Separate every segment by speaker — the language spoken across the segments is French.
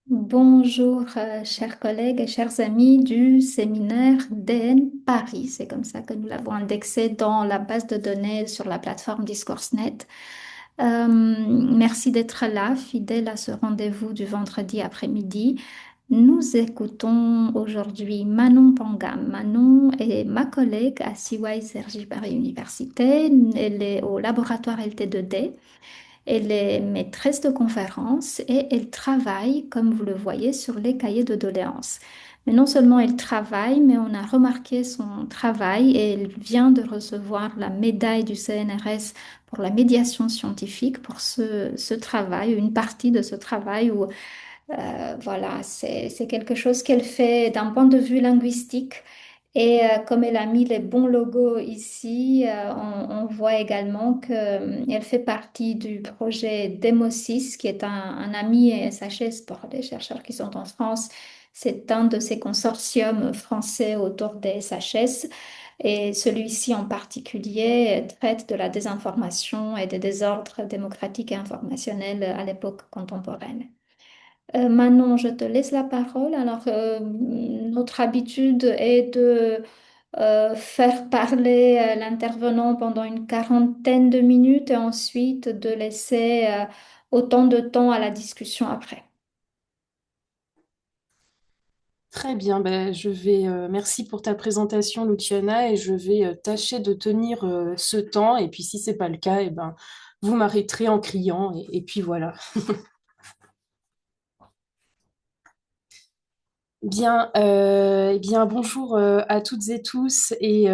Speaker 1: Bonjour, chers collègues et chers amis du séminaire DN Paris. C'est comme ça que nous l'avons indexé dans la base de données sur la plateforme DiscourseNet. Merci d'être là, fidèle à ce rendez-vous du vendredi après-midi. Nous écoutons aujourd'hui Manon Pangam. Manon est ma collègue à CY Cergy Paris Université. Elle est au laboratoire LT2D. Elle est maîtresse de conférences et elle travaille, comme vous le voyez, sur les cahiers de doléances. Mais non seulement elle travaille, mais on a remarqué son travail et elle vient de recevoir la médaille du CNRS pour la médiation scientifique pour ce travail, une partie de ce travail où voilà, c'est quelque chose qu'elle fait d'un point de vue linguistique. Et comme elle a mis les bons logos ici, on voit également qu'elle fait partie du projet Demosis, qui est un ami SHS pour les chercheurs qui sont en France. C'est un de ces consortiums français autour des SHS. Et celui-ci en particulier traite de la désinformation et des désordres démocratiques et informationnels à l'époque contemporaine. Manon, je te laisse la parole. Alors, notre habitude est de faire parler l'intervenant pendant une quarantaine de minutes et ensuite de laisser autant de temps à la discussion après.
Speaker 2: Très bien, merci pour ta présentation, Luciana, et je vais tâcher de tenir ce temps. Et puis, si c'est pas le cas, vous m'arrêterez en criant. Et puis voilà. Bonjour à toutes et tous, et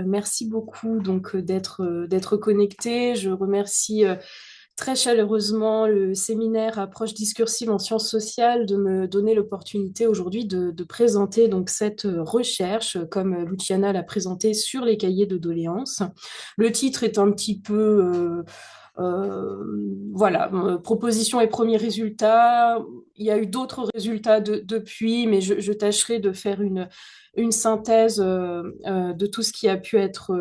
Speaker 2: merci beaucoup d'être connectés. Je remercie très chaleureusement le séminaire Approche discursive en sciences sociales de me donner l'opportunité aujourd'hui de présenter donc cette recherche, comme Luciana l'a présentée, sur les cahiers de doléances. Le titre est un petit peu voilà, proposition et premiers résultats. Il y a eu d'autres résultats depuis, mais je tâcherai de faire une synthèse de tout ce qui a pu être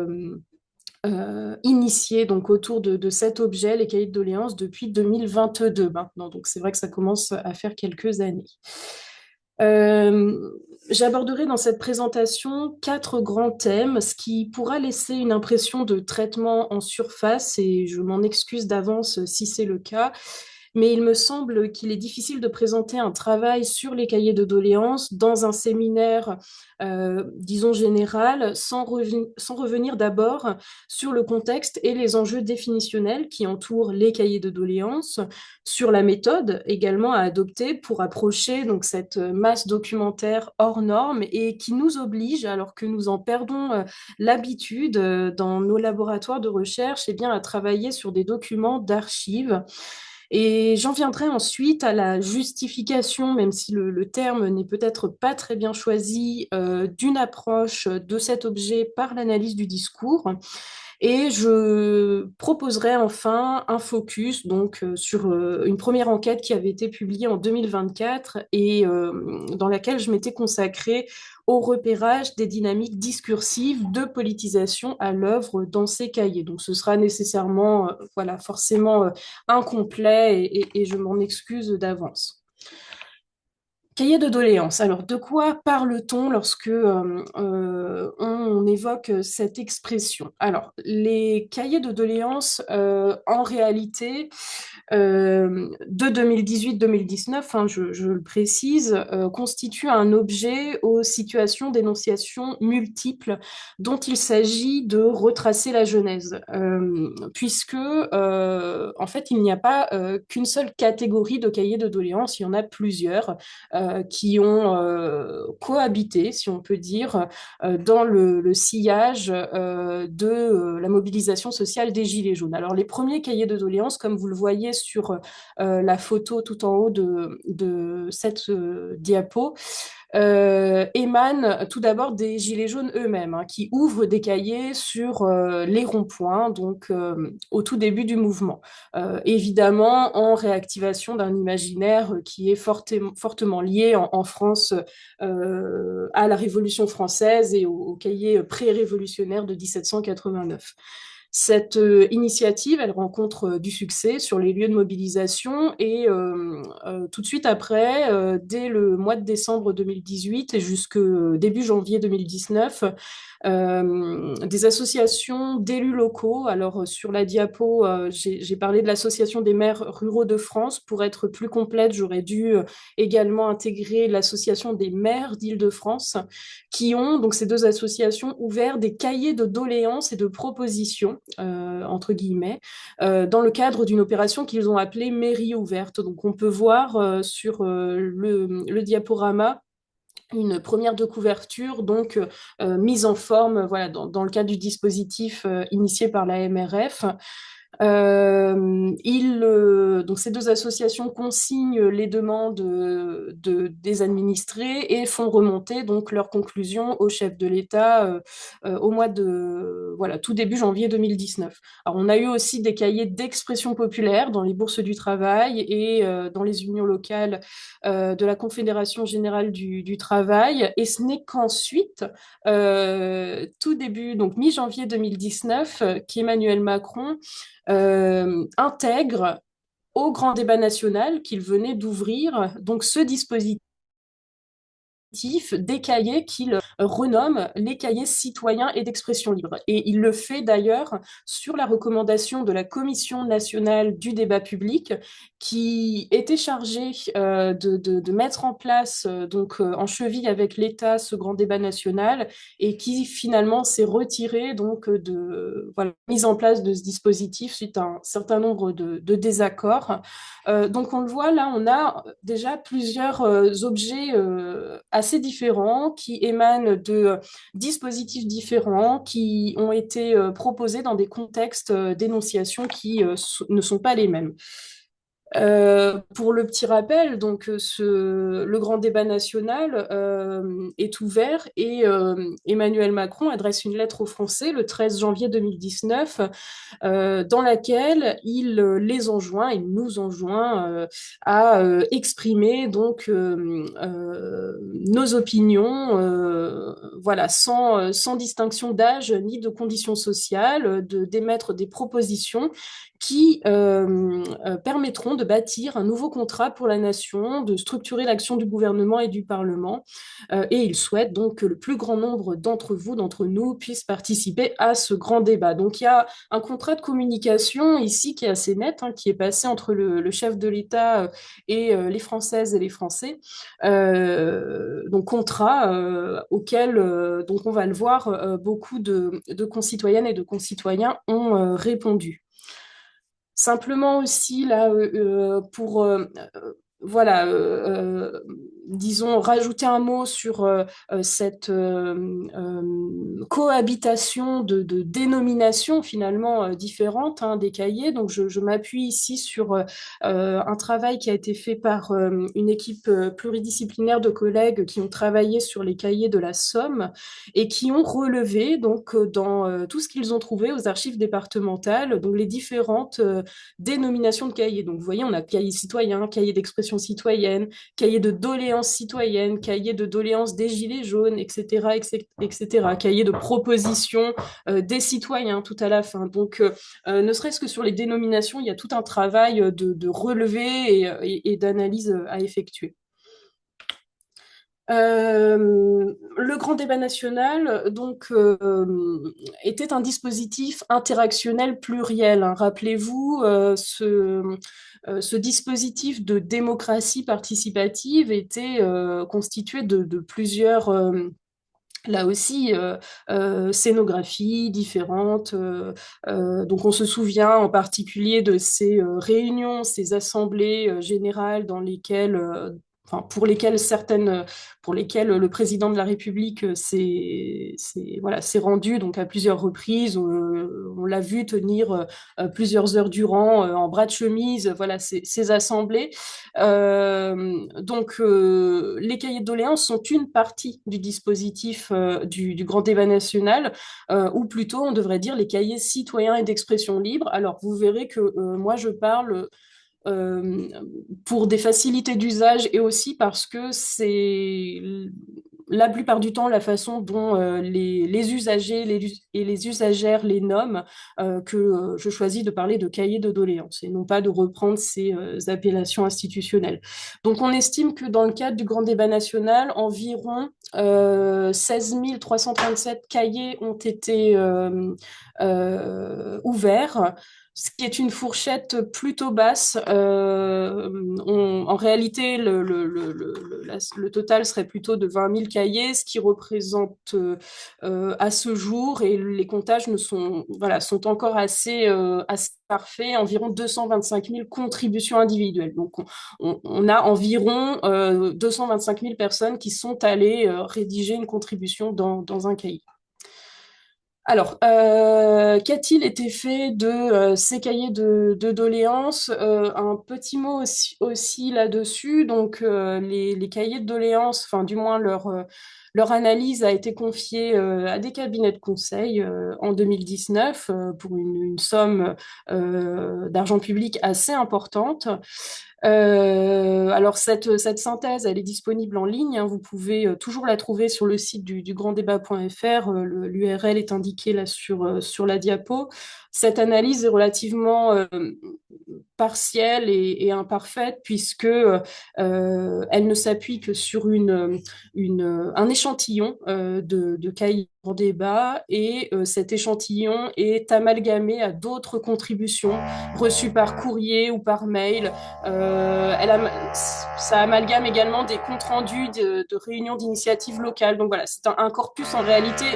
Speaker 2: initié donc autour de cet objet, les cahiers de doléances, depuis 2022 maintenant. Donc c'est vrai que ça commence à faire quelques années. Euh, J'aborderai dans cette présentation quatre grands thèmes, ce qui pourra laisser une impression de traitement en surface, et je m'en excuse d'avance si c'est le cas, mais il me semble qu'il est difficile de présenter un travail sur les cahiers de doléances dans un séminaire, disons, général, sans revenir d'abord sur le contexte et les enjeux définitionnels qui entourent les cahiers de doléances, sur la méthode également à adopter pour approcher donc cette masse documentaire hors norme et qui nous oblige, alors que nous en perdons l'habitude dans nos laboratoires de recherche, eh bien, à travailler sur des documents d'archives. Et j'en viendrai ensuite à la justification, même si le terme n'est peut-être pas très bien choisi, d'une approche de cet objet par l'analyse du discours. Et je proposerai enfin un focus sur une première enquête qui avait été publiée en 2024 et dans laquelle je m'étais consacrée au repérage des dynamiques discursives de politisation à l'œuvre dans ces cahiers. Donc ce sera nécessairement, voilà, forcément incomplet et je m'en excuse d'avance. Cahier de doléances. Alors, de quoi parle-t-on lorsque on évoque cette expression? Alors, les cahiers de doléances, en réalité, de 2018-2019, hein, je le précise, constituent un objet aux situations d'énonciation multiples dont il s'agit de retracer la genèse, puisque en fait, il n'y a pas qu'une seule catégorie de cahiers de doléances, il y en a plusieurs qui ont cohabité, si on peut dire, dans le sillage de la mobilisation sociale des Gilets jaunes. Alors, les premiers cahiers de doléances, comme vous le voyez sur la photo tout en haut de cette diapo, émanent tout d'abord des Gilets jaunes eux-mêmes, hein, qui ouvrent des cahiers sur les ronds-points, au tout début du mouvement. Évidemment, en réactivation d'un imaginaire qui est fortement lié en France à la Révolution française et au cahier pré-révolutionnaire de 1789. Cette initiative, elle rencontre du succès sur les lieux de mobilisation et tout de suite après, dès le mois de décembre 2018 et jusque début janvier 2019, des associations d'élus locaux. Alors, sur la diapo, j'ai parlé de l'Association des maires ruraux de France. Pour être plus complète, j'aurais dû également intégrer l'Association des maires d'Île-de-France, qui ont, donc ces deux associations, ouvert des cahiers de doléances et de propositions, entre guillemets, dans le cadre d'une opération qu'ils ont appelée Mairie ouverte. Donc, on peut voir sur le diaporama une première de couverture, donc mise en forme, voilà, dans le cadre du dispositif initié par la MRF. Donc ces deux associations consignent les demandes des administrés et font remonter donc leurs conclusions au chef de l'État au mois de voilà, tout début janvier 2019. Alors on a eu aussi des cahiers d'expression populaire dans les bourses du travail et dans les unions locales de la Confédération générale du travail, et ce n'est qu'ensuite, tout début, donc mi-janvier 2019, qu'Emmanuel Macron intègre au grand débat national qu'il venait d'ouvrir donc ce dispositif des cahiers qu'il renomme les cahiers citoyens et d'expression libre. Et il le fait d'ailleurs sur la recommandation de la Commission nationale du débat public, qui était chargée de mettre en place, en cheville avec l'État, ce grand débat national, et qui finalement s'est retiré donc de voilà, mise en place de ce dispositif suite à un certain nombre de désaccords. Donc on le voit, là, on a déjà plusieurs objets assez différents qui émanent de dispositifs différents qui ont été proposés dans des contextes d'énonciation qui ne sont pas les mêmes. Pour le petit rappel, donc le grand débat national est ouvert et Emmanuel Macron adresse une lettre aux Français le 13 janvier 2019 dans laquelle il les enjoint, il nous enjoint à exprimer donc nos opinions, voilà, sans distinction d'âge ni de conditions sociales, d'émettre des propositions qui permettront de bâtir un nouveau contrat pour la nation, de structurer l'action du gouvernement et du Parlement. Et il souhaite donc que le plus grand nombre d'entre vous, d'entre nous, puissent participer à ce grand débat. Donc il y a un contrat de communication ici qui est assez net, hein, qui est passé entre le chef de l'État et les Françaises et les Français. Donc contrat auquel, donc on va le voir, beaucoup de concitoyennes et de concitoyens ont répondu. Simplement aussi, là, pour voilà, disons, rajouter un mot sur cette cohabitation de dénominations finalement différentes, hein, des cahiers. Donc, je m'appuie ici sur un travail qui a été fait par une équipe pluridisciplinaire de collègues qui ont travaillé sur les cahiers de la Somme et qui ont relevé donc dans tout ce qu'ils ont trouvé aux archives départementales, donc les différentes dénominations de cahiers. Donc, vous voyez, on a cahier citoyen, cahier d'expression citoyenne, cahier de doléances citoyennes, cahier de doléances des Gilets jaunes, etc., etc., cahier de propositions des citoyens tout à la fin. Donc, ne serait-ce que sur les dénominations, il y a tout un travail de relevé et d'analyse à effectuer. Le grand débat national donc était un dispositif interactionnel pluriel, hein. Rappelez-vous, ce dispositif de démocratie participative était constitué de plusieurs là aussi, scénographies différentes. Donc, on se souvient en particulier de ces réunions, ces assemblées générales dans lesquelles, enfin, pour lesquelles le président de la République voilà, s'est rendu donc à plusieurs reprises. On l'a vu tenir plusieurs heures durant en bras de chemise, voilà, ces assemblées. Les cahiers de doléances sont une partie du dispositif du grand débat national, ou plutôt, on devrait dire, les cahiers citoyens et d'expression libre. Alors, vous verrez que moi, je parle pour des facilités d'usage et aussi parce que c'est la plupart du temps la façon dont les usagers et les usagères les nomment que je choisis de parler de cahier de doléances et non pas de reprendre ces appellations institutionnelles. Donc on estime que dans le cadre du grand débat national, environ 16 337 cahiers ont été ouverts, ce qui est une fourchette plutôt basse. En réalité, le total serait plutôt de 20 000 cahiers, ce qui représente à ce jour, et les comptages ne sont, voilà, sont encore assez parfaits, environ 225 000 contributions individuelles. Donc, on a environ 225 000 personnes qui sont allées rédiger une contribution dans un cahier. Alors, qu'a-t-il été fait de ces cahiers de doléances? Un petit mot aussi là-dessus. Donc, les cahiers de doléances, enfin, du moins leur analyse a été confiée à des cabinets de conseil en 2019 pour une somme d'argent public assez importante. Alors cette synthèse, elle est disponible en ligne, hein. Vous pouvez toujours la trouver sur le site du granddébat.fr. L'URL est indiquée là sur la diapo. Cette analyse est relativement partielle et imparfaite puisque elle ne s'appuie que sur un échantillon de cahiers en débat, et cet échantillon est amalgamé à d'autres contributions reçues par courrier ou par mail. Ça amalgame également des comptes rendus de réunions d'initiatives locales. Donc voilà, c'est un corpus en réalité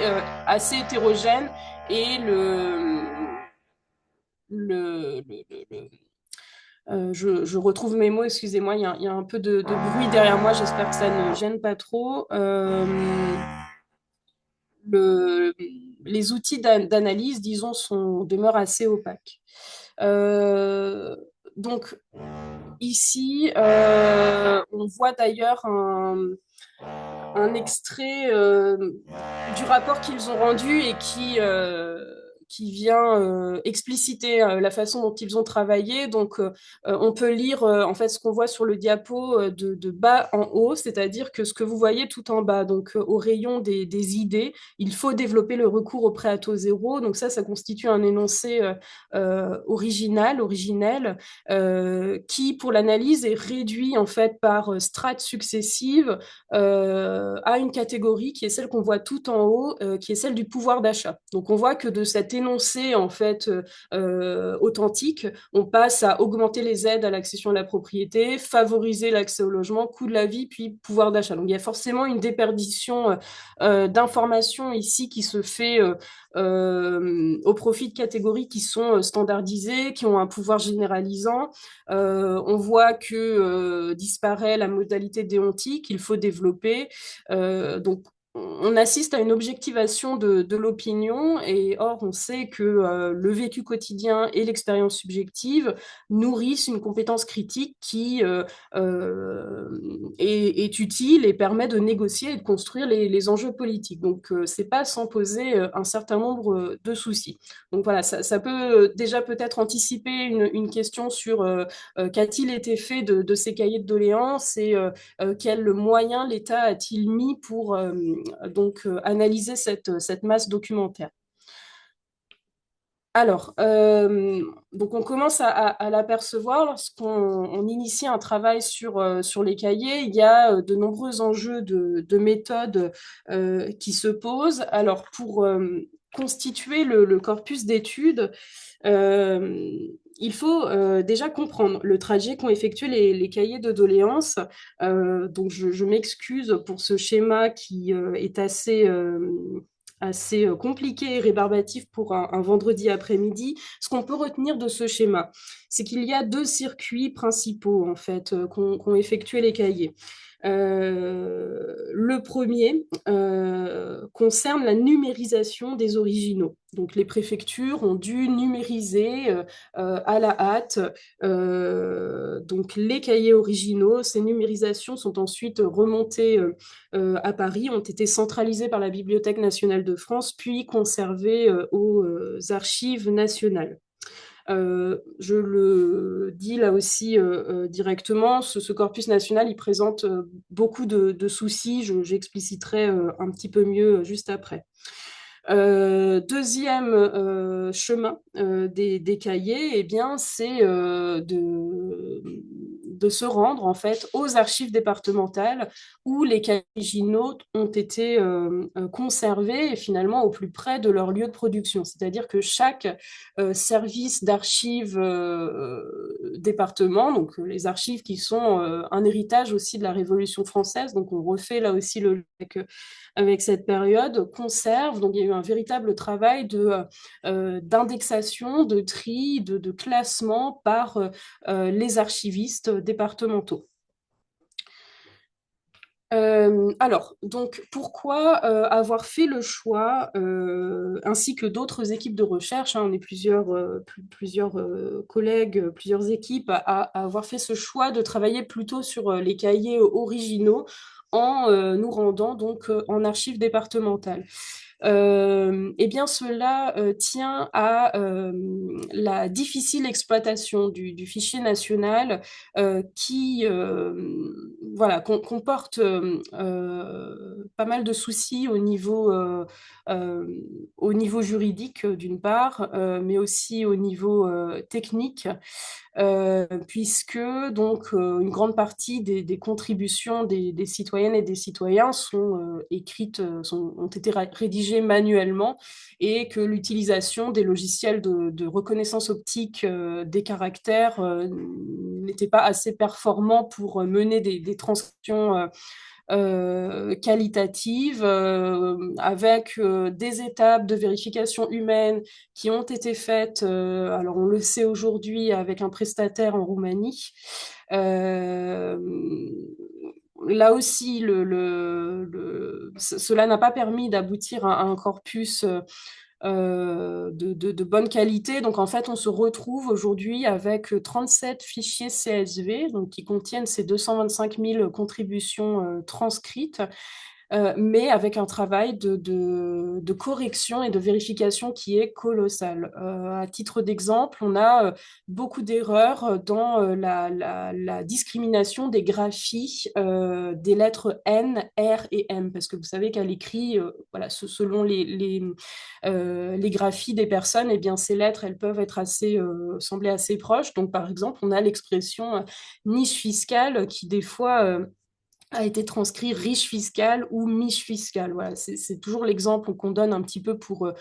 Speaker 2: assez hétérogène, et je retrouve mes mots, excusez-moi, il y a un peu de bruit derrière moi, j'espère que ça ne gêne pas trop. Le, les outils d'analyse, disons, demeurent assez opaques. Euh, donc, ici, on voit d'ailleurs un extrait du rapport qu'ils ont rendu et qui vient expliciter la façon dont ils ont travaillé. Donc, on peut lire en fait ce qu'on voit sur le diapo de bas en haut, c'est-à-dire que ce que vous voyez tout en bas, donc au rayon des idées, il faut développer le recours au prêt à taux zéro. Donc ça constitue un énoncé originel, qui, pour l'analyse, est réduit en fait par strates successives à une catégorie qui est celle qu'on voit tout en haut, qui est celle du pouvoir d'achat. Donc on voit que de cet énoncé en fait authentique, on passe à augmenter les aides à l'accession à la propriété, favoriser l'accès au logement, coût de la vie, puis pouvoir d'achat. Donc il y a forcément une déperdition d'informations ici qui se fait au profit de catégories qui sont standardisées, qui ont un pouvoir généralisant. On voit que disparaît la modalité déontique, il faut développer. Donc, on assiste à une objectivation de l'opinion, et or on sait que le vécu quotidien et l'expérience subjective nourrissent une compétence critique qui est utile et permet de négocier et de construire les enjeux politiques. Donc c'est pas sans poser un certain nombre de soucis. Donc voilà, ça peut déjà peut-être anticiper une question sur qu'a-t-il été fait de ces cahiers de doléances, et quels moyens l'État a-t-il mis pour analyser cette masse documentaire. Alors, donc on commence à l'apercevoir lorsqu'on initie un travail sur les cahiers. Il y a de nombreux enjeux de méthode qui se posent. Alors, pour constituer le corpus d'études, il faut déjà comprendre le trajet qu'ont effectué les cahiers de doléances. Donc, je m'excuse pour ce schéma qui est assez compliqué et rébarbatif pour un vendredi après-midi. Ce qu'on peut retenir de ce schéma, c'est qu'il y a deux circuits principaux en fait qu'ont effectué les cahiers. Le premier concerne la numérisation des originaux. Donc les préfectures ont dû numériser à la hâte donc les cahiers originaux. Ces numérisations sont ensuite remontées à Paris, ont été centralisées par la Bibliothèque nationale de France, puis conservées aux archives nationales. Je le dis là aussi directement, ce corpus national, il présente beaucoup de soucis, j'expliciterai un petit peu mieux juste après. Deuxième chemin des cahiers, eh bien, c'est de se rendre en fait aux archives départementales où les cahiers originaux ont été conservés et finalement au plus près de leur lieu de production. C'est-à-dire que chaque service d'archives département, donc les archives qui sont un héritage aussi de la Révolution française, donc on refait là aussi le lien avec cette période, conserve. Donc, il y a eu un véritable travail d'indexation, de tri, de classement par les archivistes départementaux. Alors, donc, pourquoi avoir fait le choix, ainsi que d'autres équipes de recherche, hein, on est plusieurs collègues, plusieurs équipes à avoir fait ce choix de travailler plutôt sur les cahiers originaux en nous rendant donc en archives départementales. Eh bien, cela tient à la difficile exploitation du fichier national qui voilà, comporte pas mal de soucis euh, au niveau juridique d'une part, mais aussi au niveau technique puisque donc une grande partie des contributions des citoyennes et des citoyens sont écrites, ont été rédigées manuellement et que l'utilisation des logiciels de reconnaissance optique des caractères n'était pas assez performant pour mener des transcriptions qualitative avec des étapes de vérification humaine qui ont été faites, alors on le sait aujourd'hui avec un prestataire en Roumanie. Euh, Là aussi, cela n'a pas permis d'aboutir à un corpus de bonne qualité. Donc, en fait, on se retrouve aujourd'hui avec 37 fichiers CSV, donc, qui contiennent ces 225 000 contributions transcrites mais avec un travail de correction et de vérification qui est colossal. À titre d'exemple, on a beaucoup d'erreurs dans la discrimination des graphies des lettres N, R et M, parce que vous savez qu'à l'écrit, voilà, selon les graphies des personnes, eh bien, ces lettres, elles peuvent être sembler assez proches. Donc, par exemple, on a l'expression niche fiscale qui, des fois, a été transcrit riche fiscal ou miche fiscal. Voilà, c'est toujours l'exemple qu'on donne un petit peu pour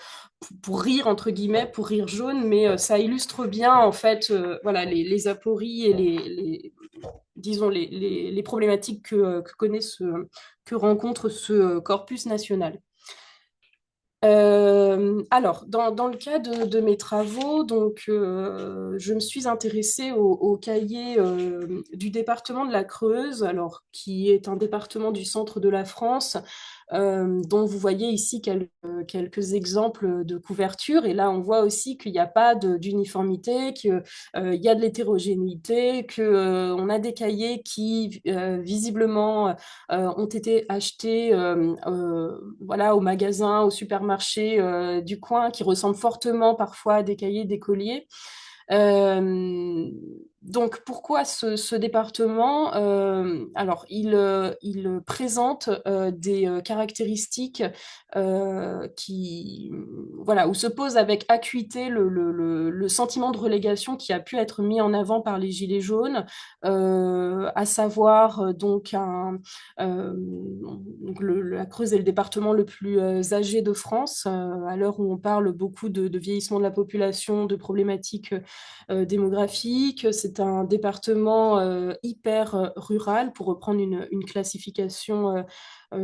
Speaker 2: rire, entre guillemets, pour rire jaune, mais ça illustre bien, en fait, voilà, les apories et disons, les problématiques que rencontre ce corpus national. Alors, dans le cas de mes travaux, donc, je me suis intéressée au cahier du département de la Creuse, alors, qui est un département du centre de la France, dont vous voyez ici quelques exemples de couverture. Et là, on voit aussi qu'il n'y a pas d'uniformité, qu'il y a de l'hétérogénéité, qu'on a des cahiers qui, visiblement, ont été achetés voilà, au magasin, au supermarché du coin, qui ressemblent fortement parfois à des cahiers d'écoliers. Euh, donc, pourquoi ce département alors, il présente des caractéristiques qui, voilà, où se pose avec acuité le sentiment de relégation qui a pu être mis en avant par les Gilets jaunes, à savoir donc la Creuse est le département le plus âgé de France, à l'heure où on parle beaucoup de vieillissement de la population, de problématiques démographique. C'est un département hyper rural, pour reprendre une classification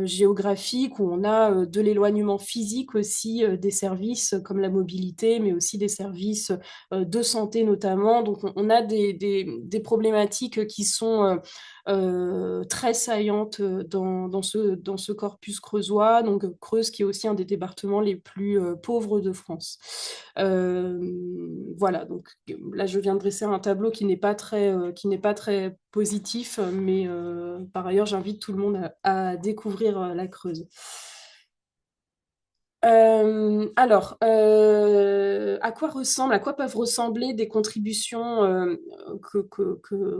Speaker 2: géographique, où on a de l'éloignement physique aussi des services comme la mobilité, mais aussi des services de santé notamment. Donc on a des problématiques qui sont très saillantes dans ce corpus creusois, donc Creuse qui est aussi un des départements les plus pauvres de France. Euh, voilà, donc là je viens de dresser un tableau qui n'est pas très positif, mais par ailleurs j'invite tout le monde à découvrir la Creuse. À quoi peuvent ressembler des contributions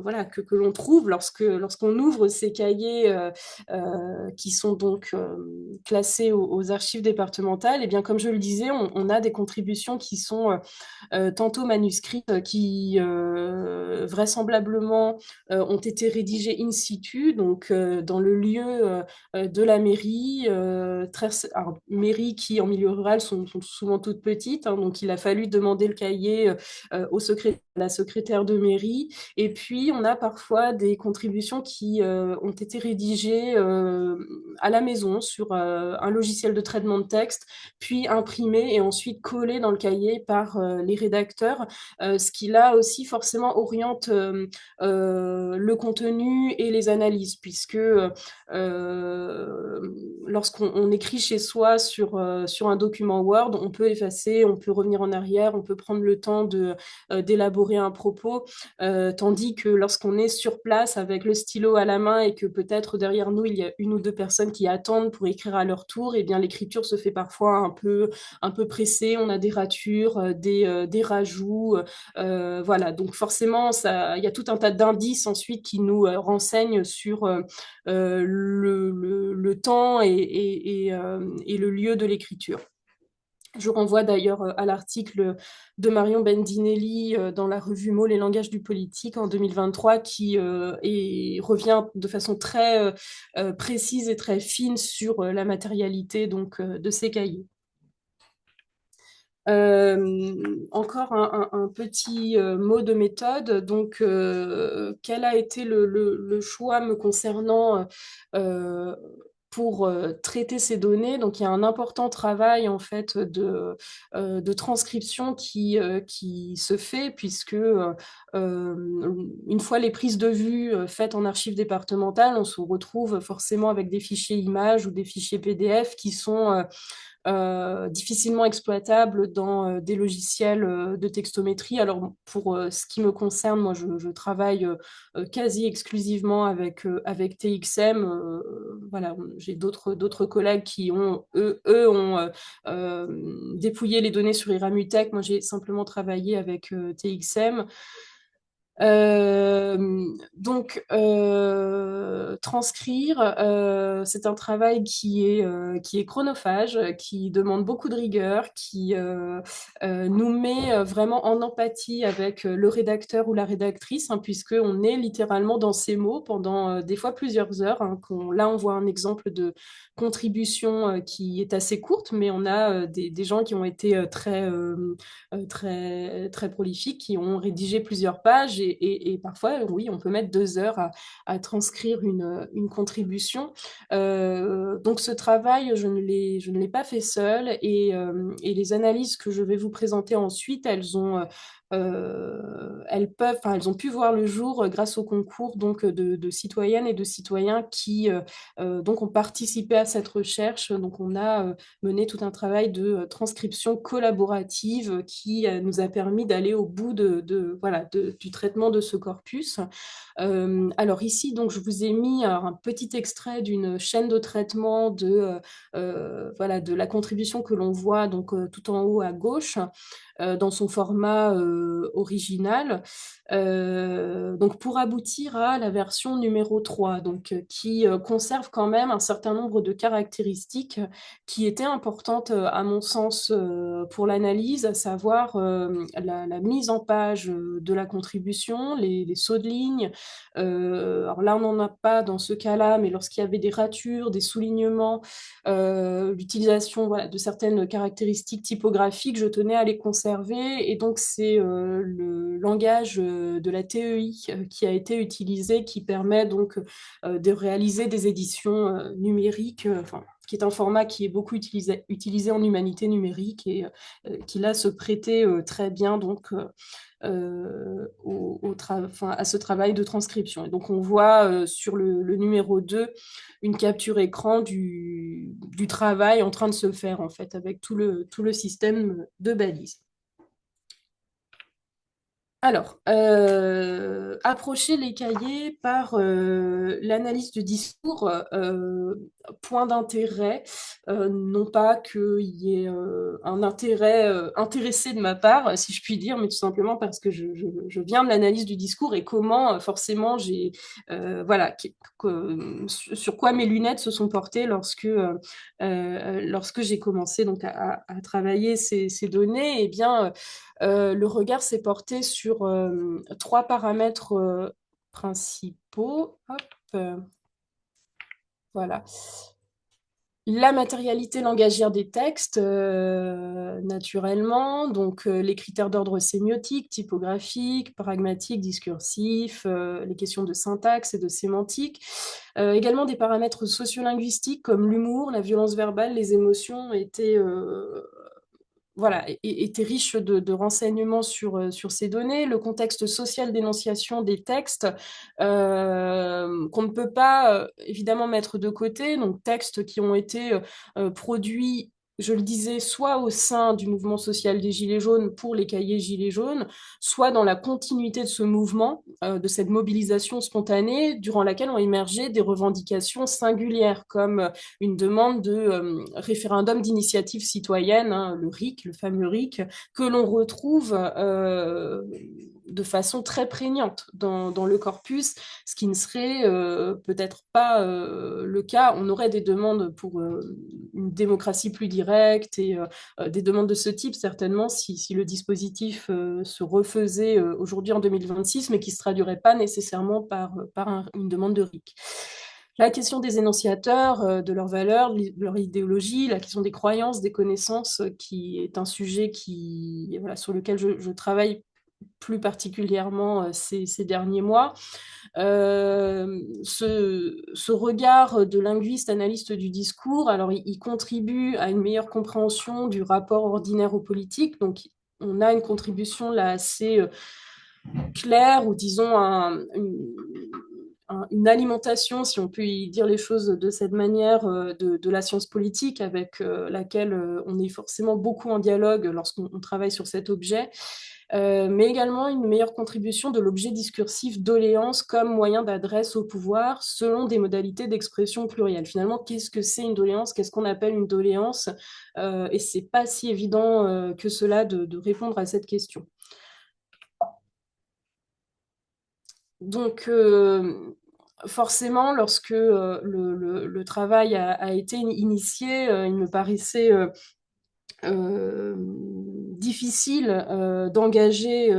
Speaker 2: voilà, que l'on trouve lorsqu'on ouvre ces cahiers qui sont donc classés aux archives départementales? Eh bien, comme je le disais, on a des contributions qui sont tantôt manuscrites qui vraisemblablement ont été rédigées in situ, donc dans le lieu de la mairie, alors, mairie qui en milieu rural sont souvent toutes petites, hein, donc il a fallu demander le cahier à la secrétaire de mairie. Et puis on a parfois des contributions qui ont été rédigées à la maison sur un logiciel de traitement de texte, puis imprimées et ensuite collées dans le cahier par les rédacteurs, ce qui là aussi forcément oriente le contenu et les analyses, puisque lorsqu'on écrit chez soi sur un document Word, on peut effacer, on peut revenir en arrière, on peut prendre le temps d'élaborer un propos, tandis que lorsqu'on est sur place avec le stylo à la main et que peut-être derrière nous, il y a une ou deux personnes qui attendent pour écrire à leur tour, et bien l'écriture se fait parfois un peu pressée, on a des ratures, des rajouts, voilà. Donc forcément, il y a tout un tas d'indices ensuite qui nous renseignent sur le temps et le lieu de l'écriture. Je renvoie d'ailleurs à l'article de Marion Bendinelli dans la revue Mots, les langages du politique en 2023 qui revient de façon très précise et très fine sur la matérialité donc, de ces cahiers. Encore un petit mot de méthode. Donc, quel a été le choix me concernant pour traiter ces données? Donc, il y a un important travail en fait de transcription qui se fait, puisque une fois les prises de vue faites en archives départementales, on se retrouve forcément avec des fichiers images ou des fichiers PDF qui sont difficilement exploitable dans des logiciels de textométrie. Alors, pour ce qui me concerne, moi, je travaille quasi exclusivement avec TXM. Voilà, j'ai d'autres collègues qui ont dépouillé les données sur Iramutech. Moi, j'ai simplement travaillé avec TXM. Transcrire, c'est un travail qui est chronophage, qui demande beaucoup de rigueur, qui nous met vraiment en empathie avec le rédacteur ou la rédactrice, hein, puisqu'on est littéralement dans ces mots pendant des fois plusieurs heures. Hein, là, on voit un exemple de contribution qui est assez courte, mais on a des gens qui ont été très prolifiques, qui ont rédigé plusieurs pages et parfois, oui, on peut mettre 2 heures à transcrire une contribution. Donc ce travail, je ne l'ai pas fait seul et les analyses que je vais vous présenter ensuite, elles ont pu voir le jour grâce au concours donc de citoyennes et de citoyens qui donc ont participé à cette recherche. Donc on a mené tout un travail de transcription collaborative qui nous a permis d'aller au bout voilà, du traitement de ce corpus. Alors ici, donc, je vous ai mis un petit extrait d'une chaîne de traitement voilà, de la contribution que l'on voit donc, tout en haut à gauche dans son format original. Donc pour aboutir à la version numéro 3, donc, qui conserve quand même un certain nombre de caractéristiques qui étaient importantes à mon sens pour l'analyse, à savoir la mise en page de la contribution, les sauts de ligne. Alors là, on n'en a pas dans ce cas-là, mais lorsqu'il y avait des ratures, des soulignements, l'utilisation voilà, de certaines caractéristiques typographiques, je tenais à les conserver. Et donc, c'est le langage de la TEI qui a été utilisé, qui permet donc de réaliser des éditions numériques, enfin, qui est un format qui est beaucoup utilisé en humanité numérique et qui là se prêtait très bien donc enfin, à ce travail de transcription. Et donc on voit sur le numéro 2 une capture écran du travail en train de se faire en fait avec tout le système de balises. Alors, approcher les cahiers par l'analyse du discours, point d'intérêt, non pas qu'il y ait un intérêt intéressé de ma part, si je puis dire, mais tout simplement parce que je viens de l'analyse du discours et comment forcément voilà, sur quoi mes lunettes se sont portées lorsque j'ai commencé donc à travailler ces données, eh bien, le regard s'est porté sur trois paramètres principaux. Hop, voilà. La matérialité langagière des textes, naturellement, donc les critères d'ordre sémiotique, typographique, pragmatique, discursif, les questions de syntaxe et de sémantique. Également des paramètres sociolinguistiques comme l'humour, la violence verbale, les émotions étaient voilà, était riche de renseignements sur ces données, le contexte social d'énonciation des textes qu'on ne peut pas évidemment mettre de côté, donc textes qui ont été produits, je le disais, soit au sein du mouvement social des Gilets jaunes pour les cahiers Gilets jaunes, soit dans la continuité de ce mouvement, de cette mobilisation spontanée, durant laquelle ont émergé des revendications singulières, comme une demande de référendum d'initiative citoyenne, hein, le RIC, le fameux RIC, que l'on retrouve de façon très prégnante dans le corpus, ce qui ne serait peut-être pas le cas. On aurait des demandes pour une démocratie plus directe et des demandes de ce type, certainement, si le dispositif se refaisait aujourd'hui en 2026, mais qui ne se traduirait pas nécessairement par une demande de RIC. La question des énonciateurs, de leurs valeurs, de leur idéologie, la question des croyances, des connaissances, qui est un sujet voilà, sur lequel je travaille plus particulièrement ces derniers mois. Ce regard de linguiste, analyste du discours, alors il contribue à une meilleure compréhension du rapport ordinaire aux politiques. Donc, on a une contribution là assez claire, ou disons une alimentation, si on peut y dire les choses de cette manière, de la science politique avec laquelle on est forcément beaucoup en dialogue lorsqu'on travaille sur cet objet, mais également une meilleure contribution de l'objet discursif doléance comme moyen d'adresse au pouvoir selon des modalités d'expression plurielle. Finalement, qu'est-ce que c'est une doléance? Qu'est-ce qu'on appelle une doléance? Et c'est pas si évident que cela de répondre à cette question. Donc, forcément, lorsque le travail a été initié, il me paraissait difficile d'engager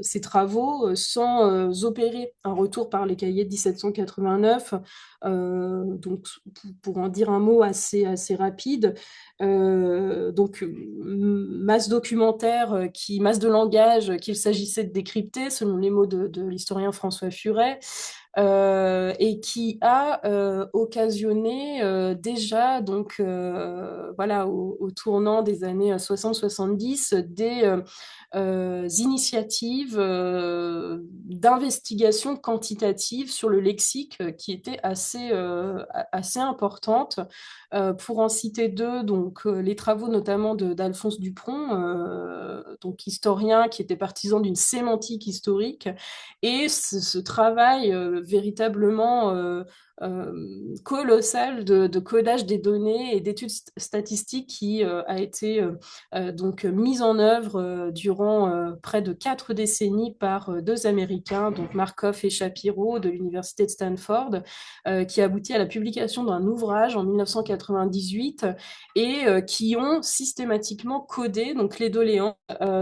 Speaker 2: ces travaux sans opérer un retour par les cahiers de 1789. Donc, pour en dire un mot assez rapide, masse documentaire, masse de langage qu'il s'agissait de décrypter, selon les mots de l'historien François Furet, et qui a occasionné déjà, donc voilà, au tournant des années 60-70, des initiatives d'investigation quantitative sur le lexique qui étaient assez importantes. Pour en citer deux, donc les travaux notamment d'Alphonse Dupron, donc historien qui était partisan d'une sémantique historique, et ce travail véritablement colossal de codage des données et d'études statistiques qui a été donc mise en œuvre durant près de 4 décennies par deux Américains, donc Markov et Shapiro de l'Université de Stanford, qui aboutit à la publication d'un ouvrage en 1998 et qui ont systématiquement codé donc les doléances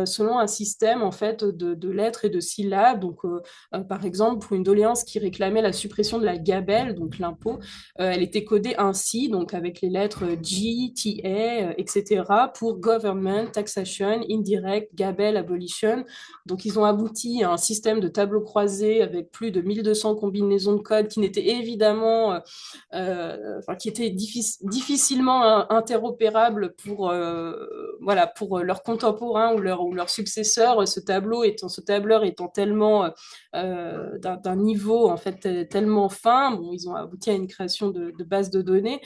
Speaker 2: selon un système en fait de lettres et de syllabes. Donc par exemple, pour une doléance qui réclamait la suppression de la gabelle, donc l'impôt, elle était codée ainsi, donc avec les lettres G, TA, etc., pour Government, Taxation, Indirect, Gabelle, Abolition. Donc, ils ont abouti à un système de tableaux croisés avec plus de 1200 combinaisons de codes qui n'étaient évidemment, qui étaient difficilement interopérables voilà, pour leurs contemporains ou leurs successeurs. Ce tableur étant tellement d'un niveau en fait tellement fin, bon, ils ont abouti à une création de bases de données.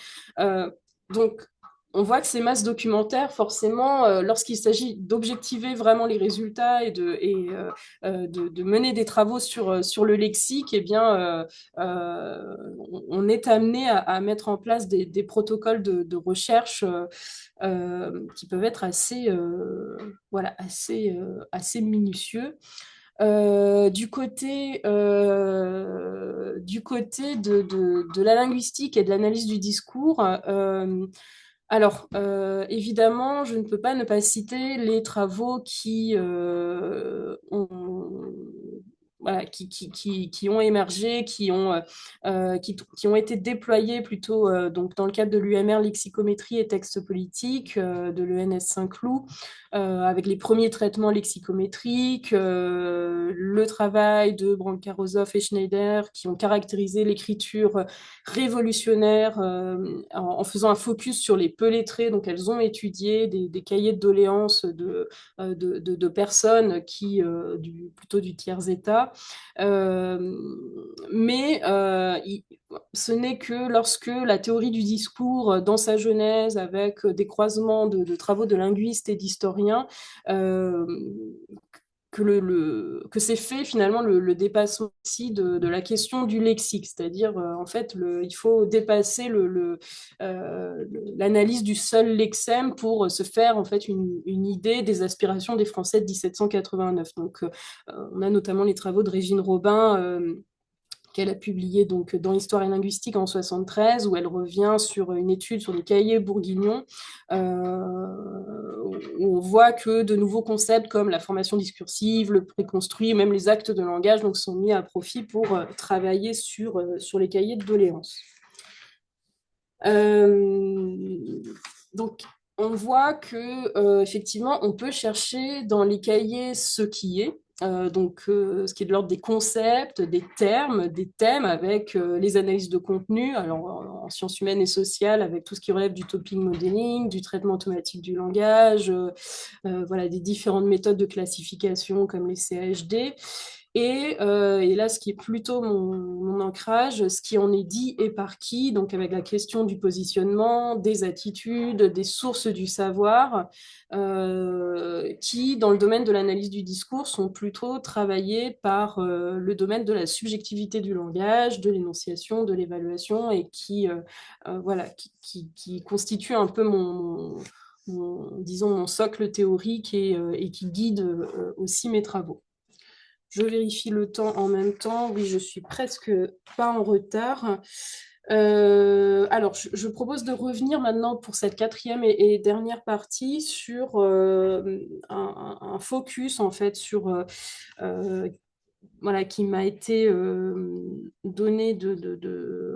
Speaker 2: Donc on voit que ces masses documentaires, forcément, lorsqu'il s'agit d'objectiver vraiment les résultats et de mener des travaux sur le lexique, eh bien, on est amené à mettre en place des protocoles de recherche qui peuvent être assez minutieux. Du côté de la linguistique et de l'analyse du discours, évidemment, je ne peux pas ne pas citer les travaux qui ont émergé, qui ont été déployés plutôt donc dans le cadre de l'UMR Lexicométrie et texte politique de l'ENS Saint-Cloud, avec les premiers traitements lexicométriques, le travail de Brandt-Karozov et Schneider qui ont caractérisé l'écriture révolutionnaire en faisant un focus sur les peu lettrés. Donc, elles ont étudié des cahiers de doléances de personnes plutôt du tiers-état. Euh, mais ce n'est que lorsque la théorie du discours, dans sa genèse, avec des croisements de travaux de linguistes et d'historiens, euh, que s'est fait finalement le dépassement aussi de la question du lexique, c'est-à-dire en fait il faut dépasser l'analyse du seul lexème pour se faire en fait une idée des aspirations des Français de 1789. Donc on a notamment les travaux de Régine Robin qu'elle a publié donc dans Histoire et linguistique en 73, où elle revient sur une étude sur les cahiers bourguignons, où on voit que de nouveaux concepts comme la formation discursive, le préconstruit, même les actes de langage donc, sont mis à profit pour travailler sur les cahiers de doléances. Donc, on voit que effectivement, on peut chercher dans les cahiers ce qui est, ce qui est de l'ordre des concepts, des termes, des thèmes avec les analyses de contenu, alors en sciences humaines et sociales, avec tout ce qui relève du topic modeling, du traitement automatique du langage, voilà, des différentes méthodes de classification comme les CHD. Et là, ce qui est plutôt mon ancrage, ce qui en est dit et par qui, donc avec la question du positionnement, des attitudes, des sources du savoir, qui, dans le domaine de l'analyse du discours, sont plutôt travaillées par le domaine de la subjectivité du langage, de l'énonciation, de l'évaluation, et qui constituent un peu disons, mon socle théorique et qui guide aussi mes travaux. Je vérifie le temps en même temps. Oui, je suis presque pas en retard. Alors, je propose de revenir maintenant pour cette quatrième et dernière partie sur un focus en fait sur euh, voilà, qui m'a été donné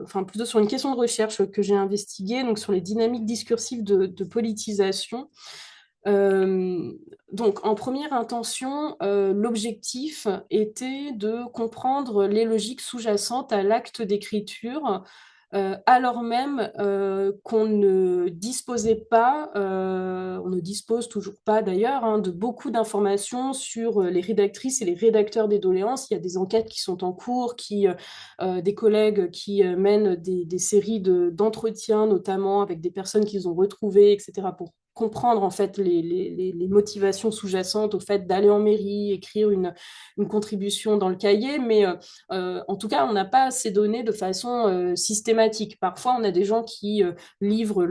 Speaker 2: enfin plutôt sur une question de recherche que j'ai investiguée, donc sur les dynamiques discursives de politisation. Euh, donc, en première intention, l'objectif était de comprendre les logiques sous-jacentes à l'acte d'écriture, alors même qu'on ne disposait pas, on ne dispose toujours pas d'ailleurs, hein, de beaucoup d'informations sur les rédactrices et les rédacteurs des doléances. Il y a des enquêtes qui sont en cours, des collègues qui mènent des séries d'entretiens, notamment avec des personnes qu'ils ont retrouvées, etc., pour comprendre en fait les motivations sous-jacentes au fait d'aller en mairie, écrire une contribution dans le cahier, mais en tout cas, on n'a pas ces données de façon systématique. Parfois, on a des gens qui livrent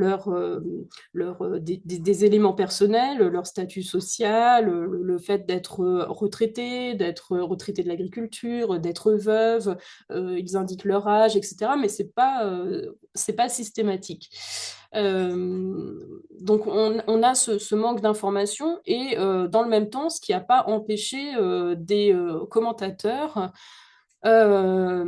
Speaker 2: des éléments personnels, leur statut social, le fait d'être retraité de l'agriculture, d'être veuve, ils indiquent leur âge, etc. Mais c'est pas systématique. Donc on a ce manque d'informations et dans le même temps, ce qui n'a pas empêché des commentateurs euh,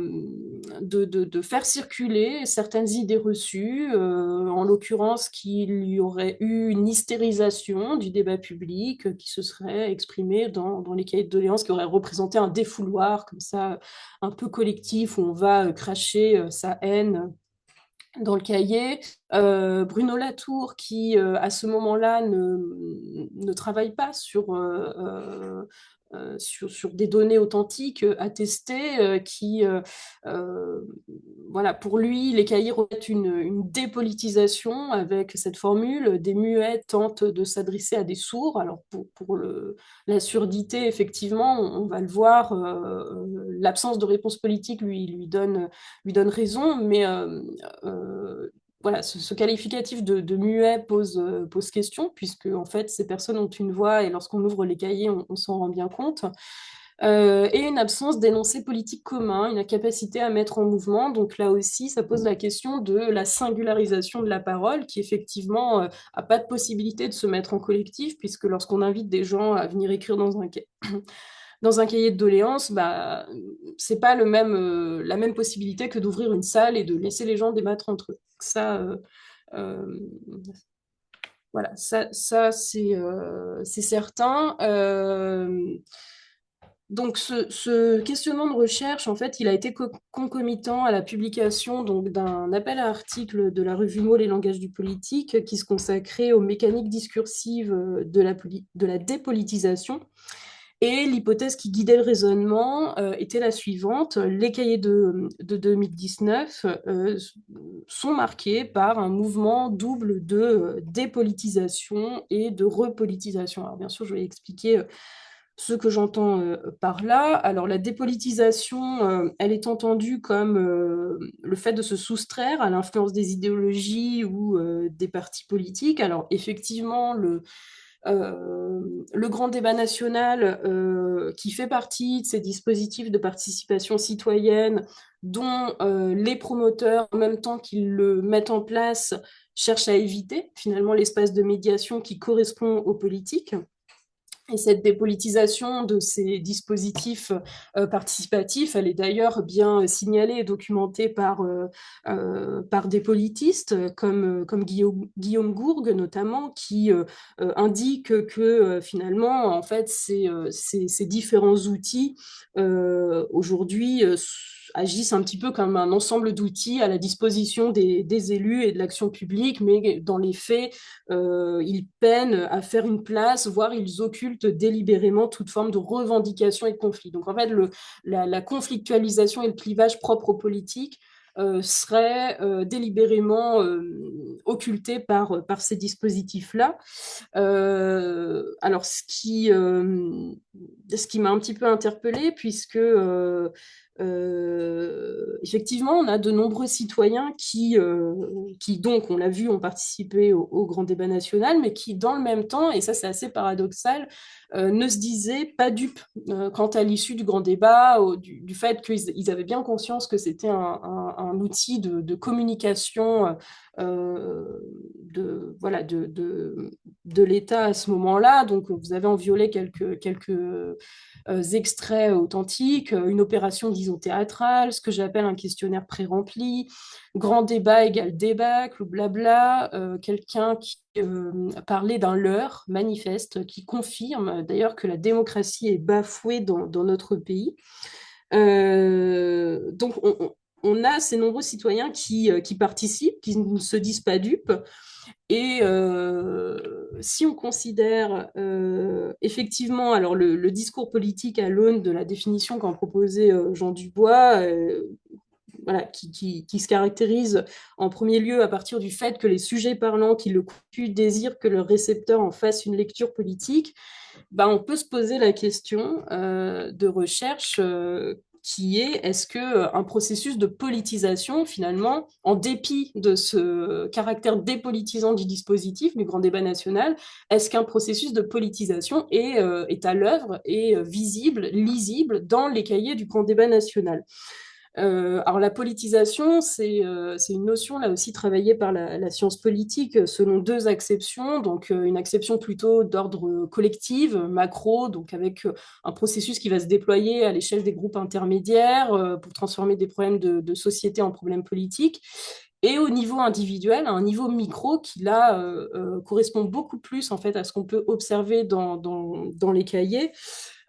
Speaker 2: de faire circuler certaines idées reçues, en l'occurrence qu'il y aurait eu une hystérisation du débat public qui se serait exprimée dans les cahiers de doléances, qui aurait représenté un défouloir comme ça, un peu collectif, où on va cracher sa haine dans le cahier. Bruno Latour, qui à ce moment-là ne travaille pas sur des données authentiques, attestées, euh, voilà, pour lui, les cahiers reflètent une dépolitisation avec cette formule. Des muets tentent de s'adresser à des sourds. Alors, pour la surdité, effectivement, on va le voir, l'absence de réponse politique lui donne raison, mais voilà, ce qualificatif de muet pose question, puisque en fait, ces personnes ont une voix et lorsqu'on ouvre les cahiers, on s'en rend bien compte. Et une absence d'énoncé politique commun, une incapacité à mettre en mouvement. Donc là aussi, ça pose la question de la singularisation de la parole, qui effectivement a pas de possibilité de se mettre en collectif, puisque lorsqu'on invite des gens à venir écrire dans un cahier de doléances, bah, c'est pas la même possibilité que d'ouvrir une salle et de laisser les gens débattre entre eux. Ça, euh, voilà, ça c'est certain. Donc, ce questionnement de recherche, en fait, il a été concomitant à la publication donc d'un appel à articles de la revue Mots, les langages du politique, qui se consacrait aux mécaniques discursives de la dépolitisation. Et l'hypothèse qui guidait le raisonnement était la suivante. Les cahiers de 2019 sont marqués par un mouvement double de dépolitisation et de repolitisation. Alors bien sûr, je vais expliquer ce que j'entends par là. Alors la dépolitisation, elle est entendue comme le fait de se soustraire à l'influence des idéologies ou des partis politiques. Alors effectivement, le grand débat national, qui fait partie de ces dispositifs de participation citoyenne, dont les promoteurs, en même temps qu'ils le mettent en place, cherchent à éviter finalement l'espace de médiation qui correspond aux politiques. Et cette dépolitisation de ces dispositifs participatifs, elle est d'ailleurs bien signalée et documentée par des politistes comme Guillaume Gourgue notamment, qui indique que finalement, en fait, ces différents outils aujourd'hui agissent un petit peu comme un ensemble d'outils à la disposition des élus et de l'action publique, mais dans les faits, ils peinent à faire une place, voire ils occultent délibérément toute forme de revendication et de conflit. Donc en fait, la conflictualisation et le clivage propre aux politiques seraient délibérément occultés par ces dispositifs-là. Alors, ce qui m'a un petit peu interpellée, puisque effectivement, on a de nombreux citoyens qui donc, on l'a vu, ont participé au grand débat national, mais qui, dans le même temps, et ça c'est assez paradoxal, ne se disaient pas dupes quant à l'issue du grand débat, du fait qu'ils avaient bien conscience que c'était un outil de communication voilà, de l'État à ce moment-là. Donc, vous avez en violet quelques extraits authentiques, une opération, disons, théâtrale, ce que j'appelle un questionnaire pré-rempli, grand débat égale débâcle, ou blabla, quelqu'un qui parlait d'un leurre manifeste, qui confirme d'ailleurs que la démocratie est bafouée dans notre pays. Donc, on a ces nombreux citoyens qui participent, qui ne se disent pas dupes. Et si on considère effectivement alors le discours politique à l'aune de la définition qu'en proposait Jean Dubois, voilà, qui se caractérise en premier lieu à partir du fait que les sujets parlants qui le constituent désirent que leur récepteur en fasse une lecture politique, ben, on peut se poser la question de recherche qui est-ce que un processus de politisation, finalement, en dépit de ce caractère dépolitisant du dispositif du grand débat national, est-ce qu'un processus de politisation est à l'œuvre et visible, lisible dans les cahiers du grand débat national? Alors la politisation, c'est une notion là aussi travaillée par la science politique selon deux acceptions. Donc une acception plutôt d'ordre collectif, macro, donc avec un processus qui va se déployer à l'échelle des groupes intermédiaires pour transformer des problèmes de société en problèmes politiques. Et au niveau individuel, à un niveau micro qui là correspond beaucoup plus en fait à ce qu'on peut observer dans les cahiers,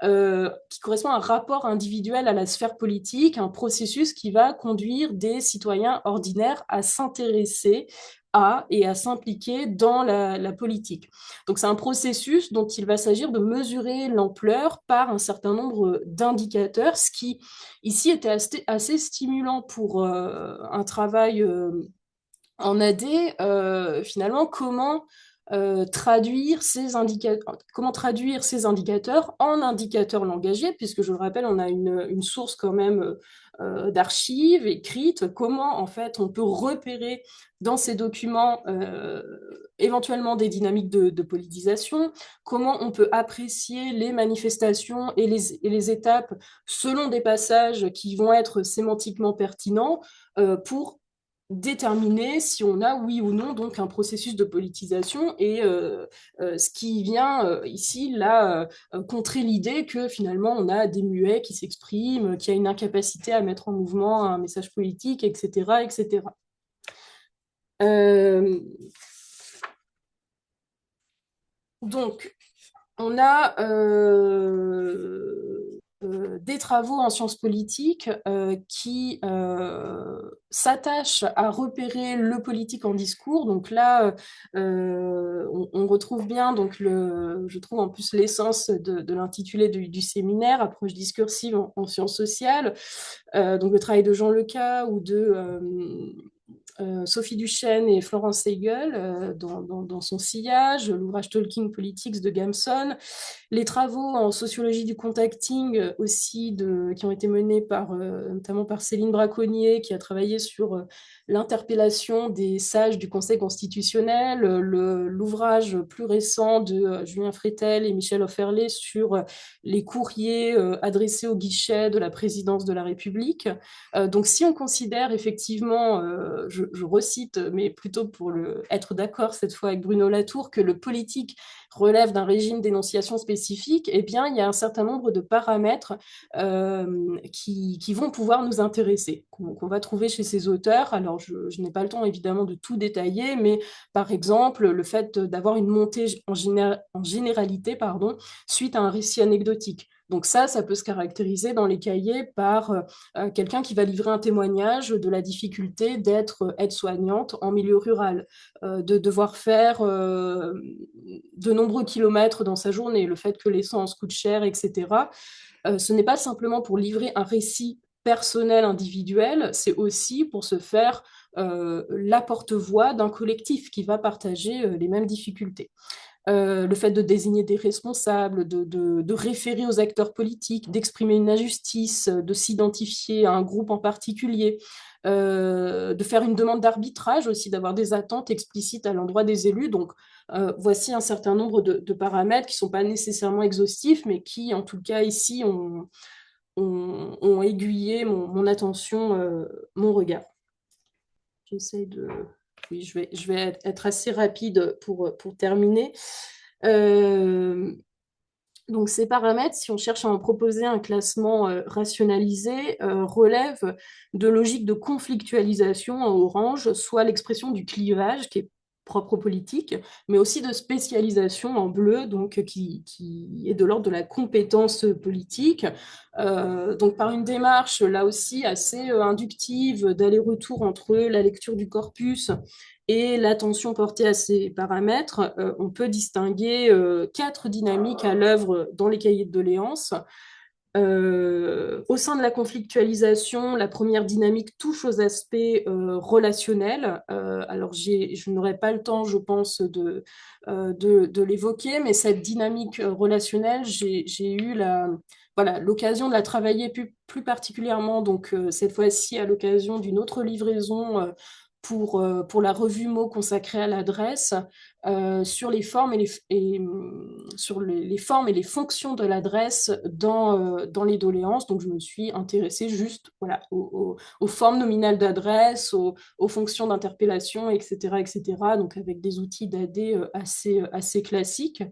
Speaker 2: qui correspond à un rapport individuel à la sphère politique, un processus qui va conduire des citoyens ordinaires à s'intéresser à et à s'impliquer dans la politique. Donc c'est un processus dont il va s'agir de mesurer l'ampleur par un certain nombre d'indicateurs, ce qui ici était assez stimulant pour un travail en AD, finalement, comment traduire ces indicateurs en indicateurs langagiers, puisque je le rappelle, on a une source quand même d'archives écrites, comment en fait on peut repérer dans ces documents éventuellement des dynamiques de politisation, comment on peut apprécier les manifestations et les étapes selon des passages qui vont être sémantiquement pertinents pour déterminer si on a oui ou non donc un processus de politisation et ce qui vient ici là contrer l'idée que finalement on a des muets qui s'expriment, qu'il y a une incapacité à mettre en mouvement un message politique, etc., etc. Euh, donc on a des travaux en sciences politiques qui s'attachent à repérer le politique en discours. Donc là, on retrouve bien, donc je trouve en plus l'essence de l'intitulé du séminaire, approche discursive en sciences sociales. Donc le travail de Jean Leca ou de Sophie Duchesne et Florence Seigel dans son sillage, l'ouvrage Talking Politics de Gamson, les travaux en sociologie du contacting aussi qui ont été menés notamment par Céline Braconnier, qui a travaillé sur l'interpellation des sages du Conseil constitutionnel, l'ouvrage plus récent de Julien Freitel et Michel Offerlé sur les courriers adressés au guichet de la présidence de la République. Donc si on considère effectivement, je recite, mais plutôt pour être d'accord cette fois avec Bruno Latour, que le politique relève d'un régime d'énonciation spécifique, eh bien, il y a un certain nombre de paramètres qui vont pouvoir nous intéresser, qu'on va trouver chez ces auteurs. Alors, je n'ai pas le temps, évidemment, de tout détailler, mais par exemple, le fait d'avoir une montée en généralité, pardon, suite à un récit anecdotique. Donc ça peut se caractériser dans les cahiers par quelqu'un qui va livrer un témoignage de la difficulté d'être aide-soignante en milieu rural, de devoir faire de nombreux kilomètres dans sa journée, le fait que l'essence coûte cher, etc. Ce n'est pas simplement pour livrer un récit personnel, individuel, c'est aussi pour se faire la porte-voix d'un collectif qui va partager les mêmes difficultés. Le fait de désigner des responsables, de référer aux acteurs politiques, d'exprimer une injustice, de s'identifier à un groupe en particulier, de faire une demande d'arbitrage aussi, d'avoir des attentes explicites à l'endroit des élus. Donc, voici un certain nombre de paramètres qui ne sont pas nécessairement exhaustifs, mais qui, en tout cas, ici, ont aiguillé mon attention, mon regard. J'essaie de... Oui, je vais être assez rapide pour terminer. Euh, donc ces paramètres, si on cherche à en proposer un classement rationalisé, relèvent de logiques de conflictualisation en orange, soit l'expression du clivage qui est propre aux politiques, mais aussi de spécialisation en bleu, donc qui est de l'ordre de la compétence politique. Donc par une démarche là aussi assez inductive d'aller-retour entre la lecture du corpus et l'attention portée à ces paramètres, on peut distinguer 4 dynamiques à l'œuvre dans les cahiers de doléances. Au sein de la conflictualisation, la première dynamique touche aux aspects relationnels. Alors, je n'aurai pas le temps, je pense, de l'évoquer, mais cette dynamique relationnelle, j'ai eu voilà, l'occasion de la travailler plus particulièrement, donc cette fois-ci à l'occasion d'une autre livraison pour la revue Mots consacrée à l'adresse, sur les formes sur les formes et les fonctions de l'adresse dans les doléances. Donc, je me suis intéressée juste voilà, aux formes nominales d'adresse, aux fonctions d'interpellation, etc., etc. Donc, avec des outils d'AD assez classiques.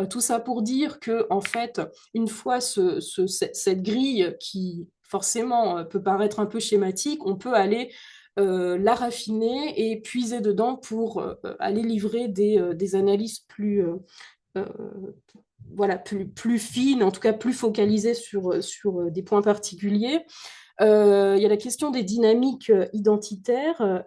Speaker 2: Tout ça pour dire que, en fait, une fois cette grille qui forcément peut paraître un peu schématique, on peut aller la raffiner et puiser dedans pour aller livrer des analyses euh, voilà, plus fines, en tout cas plus focalisées sur des points particuliers. Il y a la question des dynamiques identitaires.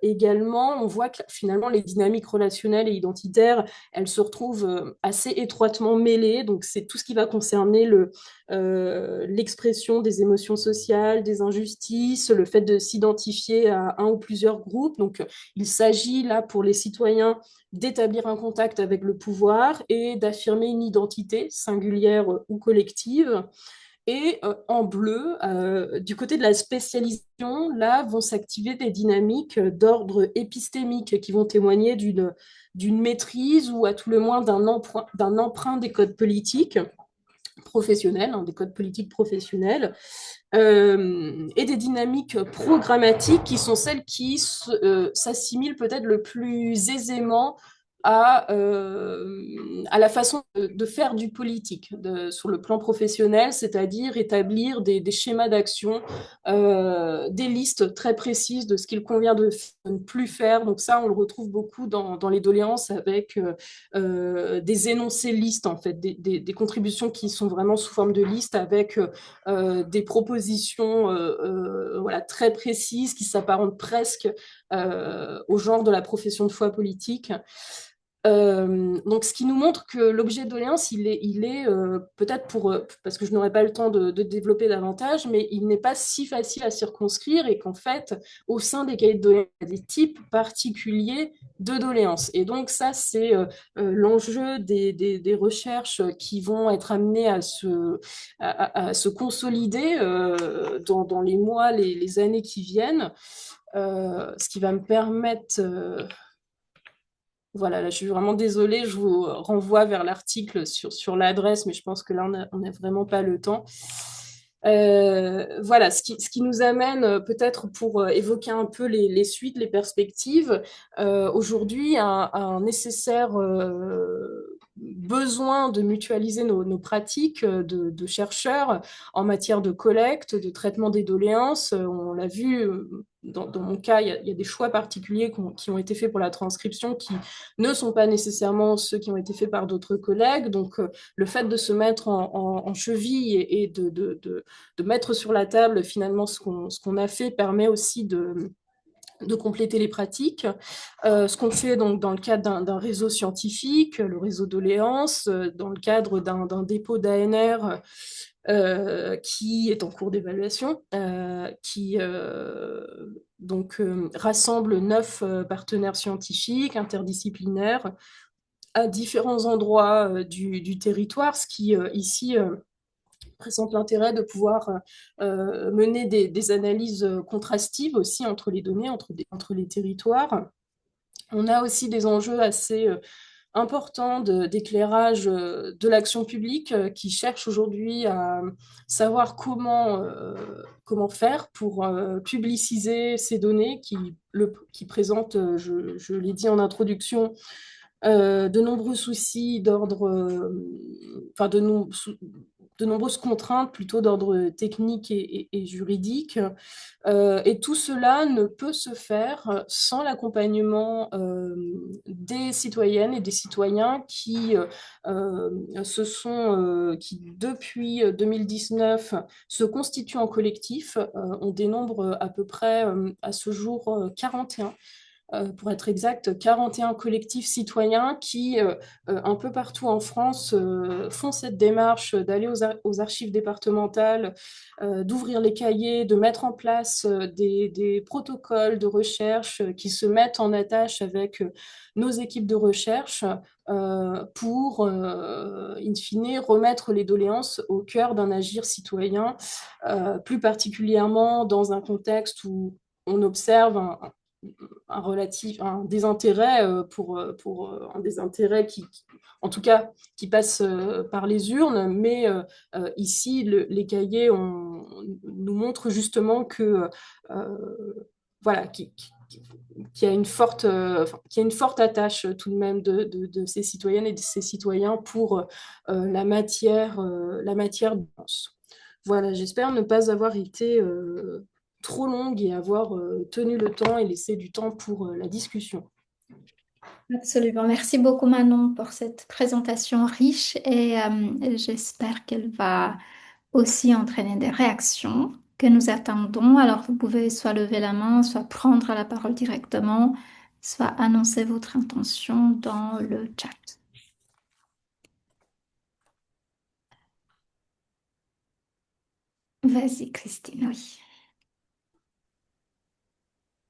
Speaker 2: Également, on voit que finalement, les dynamiques relationnelles et identitaires, elles se retrouvent assez étroitement mêlées. Donc, c'est tout ce qui va concerner l'expression des émotions sociales, des injustices, le fait de s'identifier à un ou plusieurs groupes. Donc, il s'agit là pour les citoyens d'établir un contact avec le pouvoir et d'affirmer une identité singulière ou collective. Et en bleu, du côté de la spécialisation, là vont s'activer des dynamiques d'ordre épistémique qui vont témoigner d'une maîtrise ou à tout le moins d'un emprunt des codes politiques professionnels, hein, des codes politiques professionnels, et des dynamiques programmatiques qui sont celles qui s'assimilent peut-être le plus aisément à la façon de faire du politique sur le plan professionnel, c'est-à-dire établir des schémas d'action, des listes très précises de ce qu'il convient de ne plus faire. Donc ça, on le retrouve beaucoup dans les doléances avec des énoncés listes, en fait, des contributions qui sont vraiment sous forme de liste avec des propositions voilà, très précises qui s'apparentent presque au genre de la profession de foi politique. Donc, ce qui nous montre que l'objet de doléance, il est peut-être parce que je n'aurai pas le temps de développer davantage, mais il n'est pas si facile à circonscrire et qu'en fait, au sein des cahiers de doléances, il y a des types particuliers de doléances. Et donc, ça, c'est l'enjeu des recherches qui vont être amenées à se consolider dans les mois, les années qui viennent, ce qui va me permettre voilà, là, je suis vraiment désolée, je vous renvoie vers l'article sur l'adresse, mais je pense que là, on n'a vraiment pas le temps. Voilà, ce qui nous amène peut-être pour évoquer un peu les suites, les perspectives, aujourd'hui, un nécessaire besoin de mutualiser nos pratiques de chercheurs en matière de collecte, de traitement des doléances. On l'a vu, dans mon cas, il y a des choix particuliers qui ont été faits pour la transcription qui ne sont pas nécessairement ceux qui ont été faits par d'autres collègues. Donc, le fait de se mettre en cheville et de mettre sur la table finalement ce qu'on a fait permet aussi de compléter les pratiques. Ce qu'on fait donc dans le cadre d'un réseau scientifique, le réseau Doléances, dans le cadre d'un dépôt d'ANR qui est en cours d'évaluation, qui donc rassemble 9 partenaires scientifiques interdisciplinaires à différents endroits du territoire, ce qui ici présente l'intérêt de pouvoir mener des analyses contrastives aussi entre les données, entre les territoires. On a aussi des enjeux assez importants d'éclairage de l'action publique qui cherchent aujourd'hui à savoir comment faire pour publiciser ces données qui présentent, je l'ai dit en introduction, de nombreux soucis d'ordre, enfin de nombreuses contraintes plutôt d'ordre technique et juridique. Et tout cela ne peut se faire sans l'accompagnement des citoyennes et des citoyens qui depuis 2019 se constituent en collectif. On dénombre à peu près à ce jour 41 pour être exact, 41 collectifs citoyens qui, un peu partout en France, font cette démarche d'aller aux archives départementales, d'ouvrir les cahiers, de mettre en place des protocoles de recherche qui se mettent en attache avec nos équipes de recherche pour, in fine, remettre les doléances au cœur d'un agir citoyen, plus particulièrement dans un contexte où on observe un désintérêt un désintérêt en tout cas, qui passe par les urnes, mais ici, les cahiers nous montrent justement que voilà, qu'il y a une forte, qu'il y a une forte attache tout de même de ces citoyennes et de ces citoyens pour la matière dense. Voilà, j'espère ne pas avoir été trop longue et avoir tenu le temps et laissé du temps pour la discussion.
Speaker 1: Absolument. Merci beaucoup Manon pour cette présentation riche et j'espère qu'elle va aussi entraîner des réactions, que nous attendons. Alors, vous pouvez soit lever la main, soit prendre la parole directement, soit annoncer votre intention dans le chat. Vas-y, Christine, oui.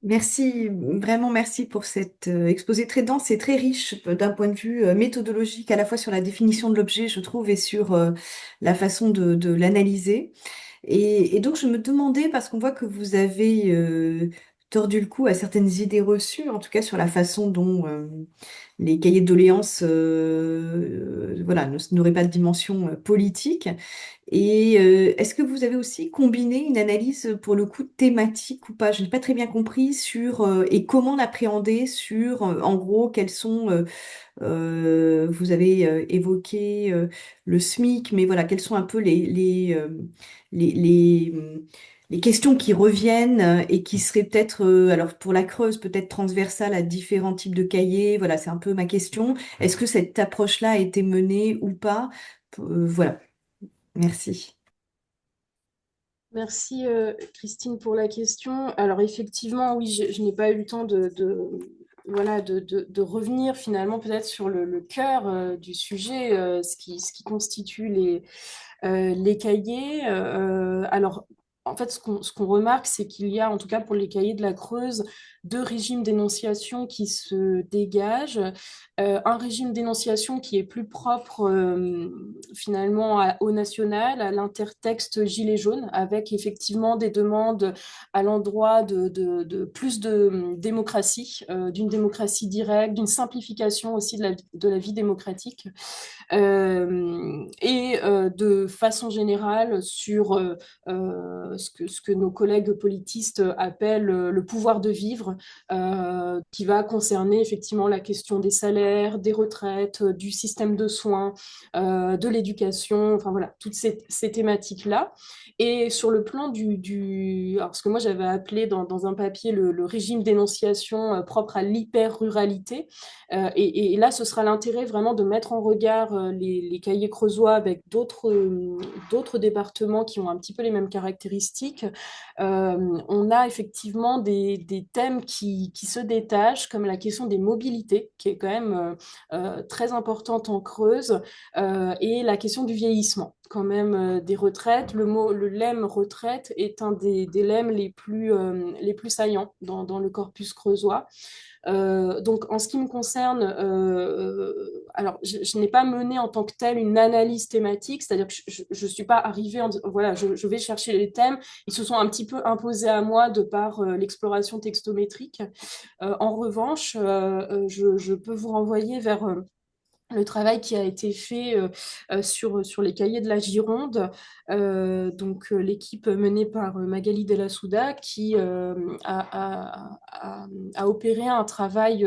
Speaker 3: Merci, vraiment merci pour cet exposé très dense et très riche d'un point de vue méthodologique, à la fois sur la définition de l'objet, je trouve, et sur la façon de l'analyser. Et donc, je me demandais, parce qu'on voit que vous avez tordu le cou à certaines idées reçues, en tout cas sur la façon dont les cahiers de doléances voilà, n'auraient pas de dimension politique. Et est-ce que vous avez aussi combiné une analyse pour le coup thématique ou pas? Je n'ai pas très bien compris sur et comment l'appréhender sur en gros quels sont vous avez évoqué le SMIC, mais voilà, quelles sont un peu les questions qui reviennent et qui seraient peut-être, alors pour la Creuse, peut-être transversales à différents types de cahiers. Voilà, c'est un peu ma question. Est-ce que cette approche-là a été menée ou pas? Voilà, merci.
Speaker 2: Merci Christine pour la question. Alors effectivement, oui, je n'ai pas eu le temps voilà, de revenir finalement peut-être sur le cœur du sujet, ce qui constitue les cahiers. Alors en fait, ce qu'on remarque, c'est qu'il y a, en tout cas pour les cahiers de la Creuse, deux régimes d'énonciation qui se dégagent. Un régime d'énonciation qui est plus propre finalement au national, à l'intertexte gilet jaune, avec effectivement des demandes à l'endroit de plus de démocratie, d'une démocratie directe, d'une simplification aussi de la vie démocratique. Et de façon générale sur ce que nos collègues politistes appellent le pouvoir de vivre, qui va concerner effectivement la question des salaires, des retraites, du système de soins, de l'éducation, enfin voilà, toutes ces thématiques-là. Et sur le plan alors ce que moi j'avais appelé dans un papier le régime d'énonciation propre à l'hyper-ruralité, et là, ce sera l'intérêt vraiment de mettre en regard les cahiers creusois avec d'autres départements qui ont un petit peu les mêmes caractéristiques. On a effectivement des thèmes qui se détachent, comme la question des mobilités, qui est quand même très importante en Creuse, et la question du vieillissement, quand même des retraites. Le lemme retraite est un des lemmes les plus saillants dans le corpus creusois. Donc, en ce qui me concerne, alors je n'ai pas mené en tant que telle une analyse thématique, c'est-à-dire que je ne suis pas arrivée en disant, voilà, je vais chercher les thèmes. Ils se sont un petit peu imposés à moi de par l'exploration textométrique. En revanche, je peux vous renvoyer vers le travail qui a été fait sur les cahiers de la Gironde, donc l'équipe menée par Magali Della Souda qui a opéré un travail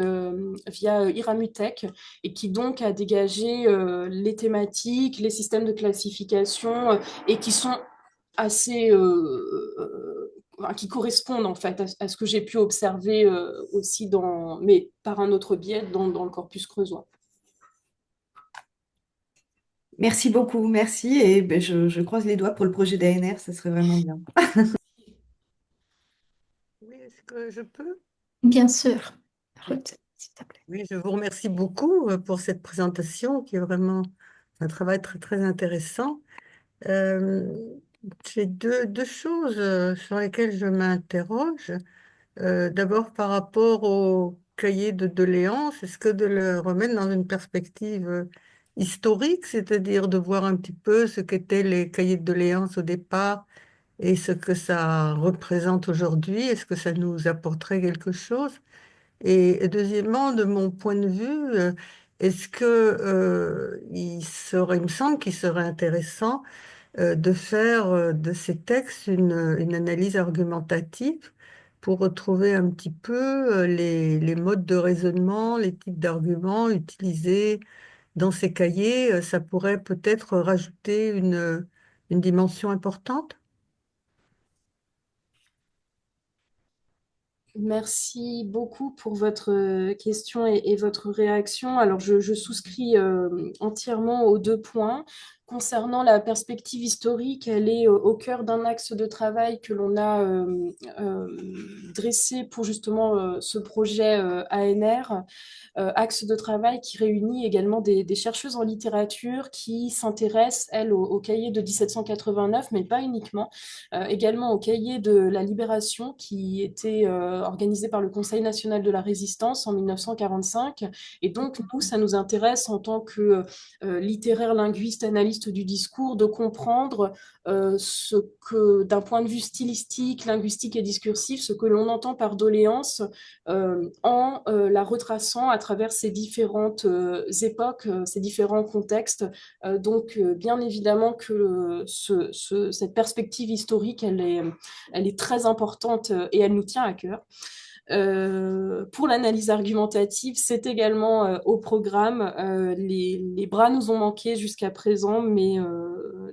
Speaker 2: via Iramutech et qui donc a dégagé les thématiques, les systèmes de classification et qui sont assez enfin, qui correspondent en fait à ce que j'ai pu observer aussi mais par un autre biais dans le corpus creusois.
Speaker 3: Merci beaucoup, merci. Et ben, je croise les doigts pour le projet d'ANR, ça serait vraiment bien.
Speaker 4: Oui, est-ce que je peux?
Speaker 1: Bien sûr.
Speaker 4: Oui,
Speaker 1: Ruth, s'il te plaît.
Speaker 4: oui, je vous remercie beaucoup pour cette présentation qui est vraiment un travail très, très intéressant. Euh, j'ai deux choses sur lesquelles je m'interroge. D'abord, par rapport au cahier de doléances, est-ce que de le remettre dans une perspective historique, c'est-à-dire de voir un petit peu ce qu'étaient les cahiers de doléances au départ et ce que ça représente aujourd'hui, est-ce que ça nous apporterait quelque chose? Et deuxièmement, de mon point de vue, est-ce que il me semble qu'il serait intéressant de faire de ces textes une analyse argumentative pour retrouver un petit peu les modes de raisonnement, les types d'arguments utilisés dans ces cahiers. Ça pourrait peut-être rajouter une dimension importante.
Speaker 2: Merci beaucoup pour votre question et votre réaction. Alors, je souscris entièrement aux deux points. concernant la perspective historique, elle est au cœur d'un axe de travail que l'on a euh, dressé pour justement ce projet ANR, axe de travail qui réunit également des chercheuses en littérature qui s'intéressent, elles, au cahier de 1789, mais pas uniquement, également au cahier de la Libération qui était organisé par le Conseil national de la Résistance en 1945. Et donc, nous, ça nous intéresse en tant que littéraire, linguiste, analyste du discours, de comprendre ce que, d'un point de vue stylistique, linguistique et discursif, ce que l'on entend par doléance en la retraçant à travers ces différentes époques, ces différents contextes. Donc, bien évidemment que cette perspective historique, elle est très importante et elle nous tient à cœur. Pour l'analyse argumentative, c'est également au programme. Les bras nous ont manqué jusqu'à présent, mais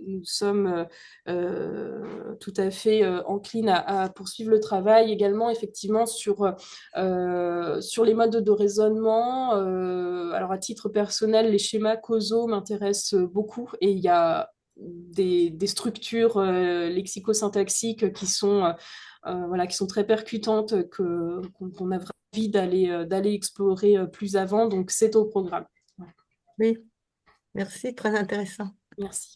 Speaker 2: nous sommes tout à fait enclines à poursuivre le travail également, effectivement, sur les modes de raisonnement. Alors, à titre personnel, les schémas causaux m'intéressent beaucoup et il y a des structures lexico-syntaxiques qui sont voilà, qui sont très percutantes, qu'on a vraiment envie d'aller explorer plus avant. Donc, c'est au programme. Ouais.
Speaker 4: Oui, merci, très intéressant.
Speaker 2: Merci.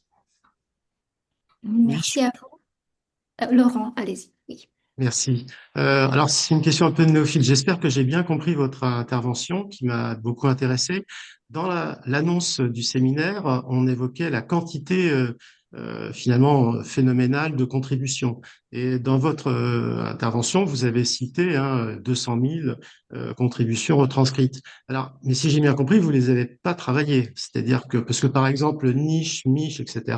Speaker 5: Oui,
Speaker 1: Merci à vous. Laurent, allez-y. Oui.
Speaker 5: merci. Alors, c'est une question un peu de néophyte. J'espère que j'ai bien compris votre intervention qui m'a beaucoup intéressé. Dans l'annonce du séminaire, on évoquait la quantité finalement phénoménale de contributions. Et dans votre intervention, vous avez cité 200 000 contributions retranscrites. Alors, mais si j'ai bien compris, vous les avez pas travaillées. C'est-à-dire que, parce que par exemple, niche, miche, etc.,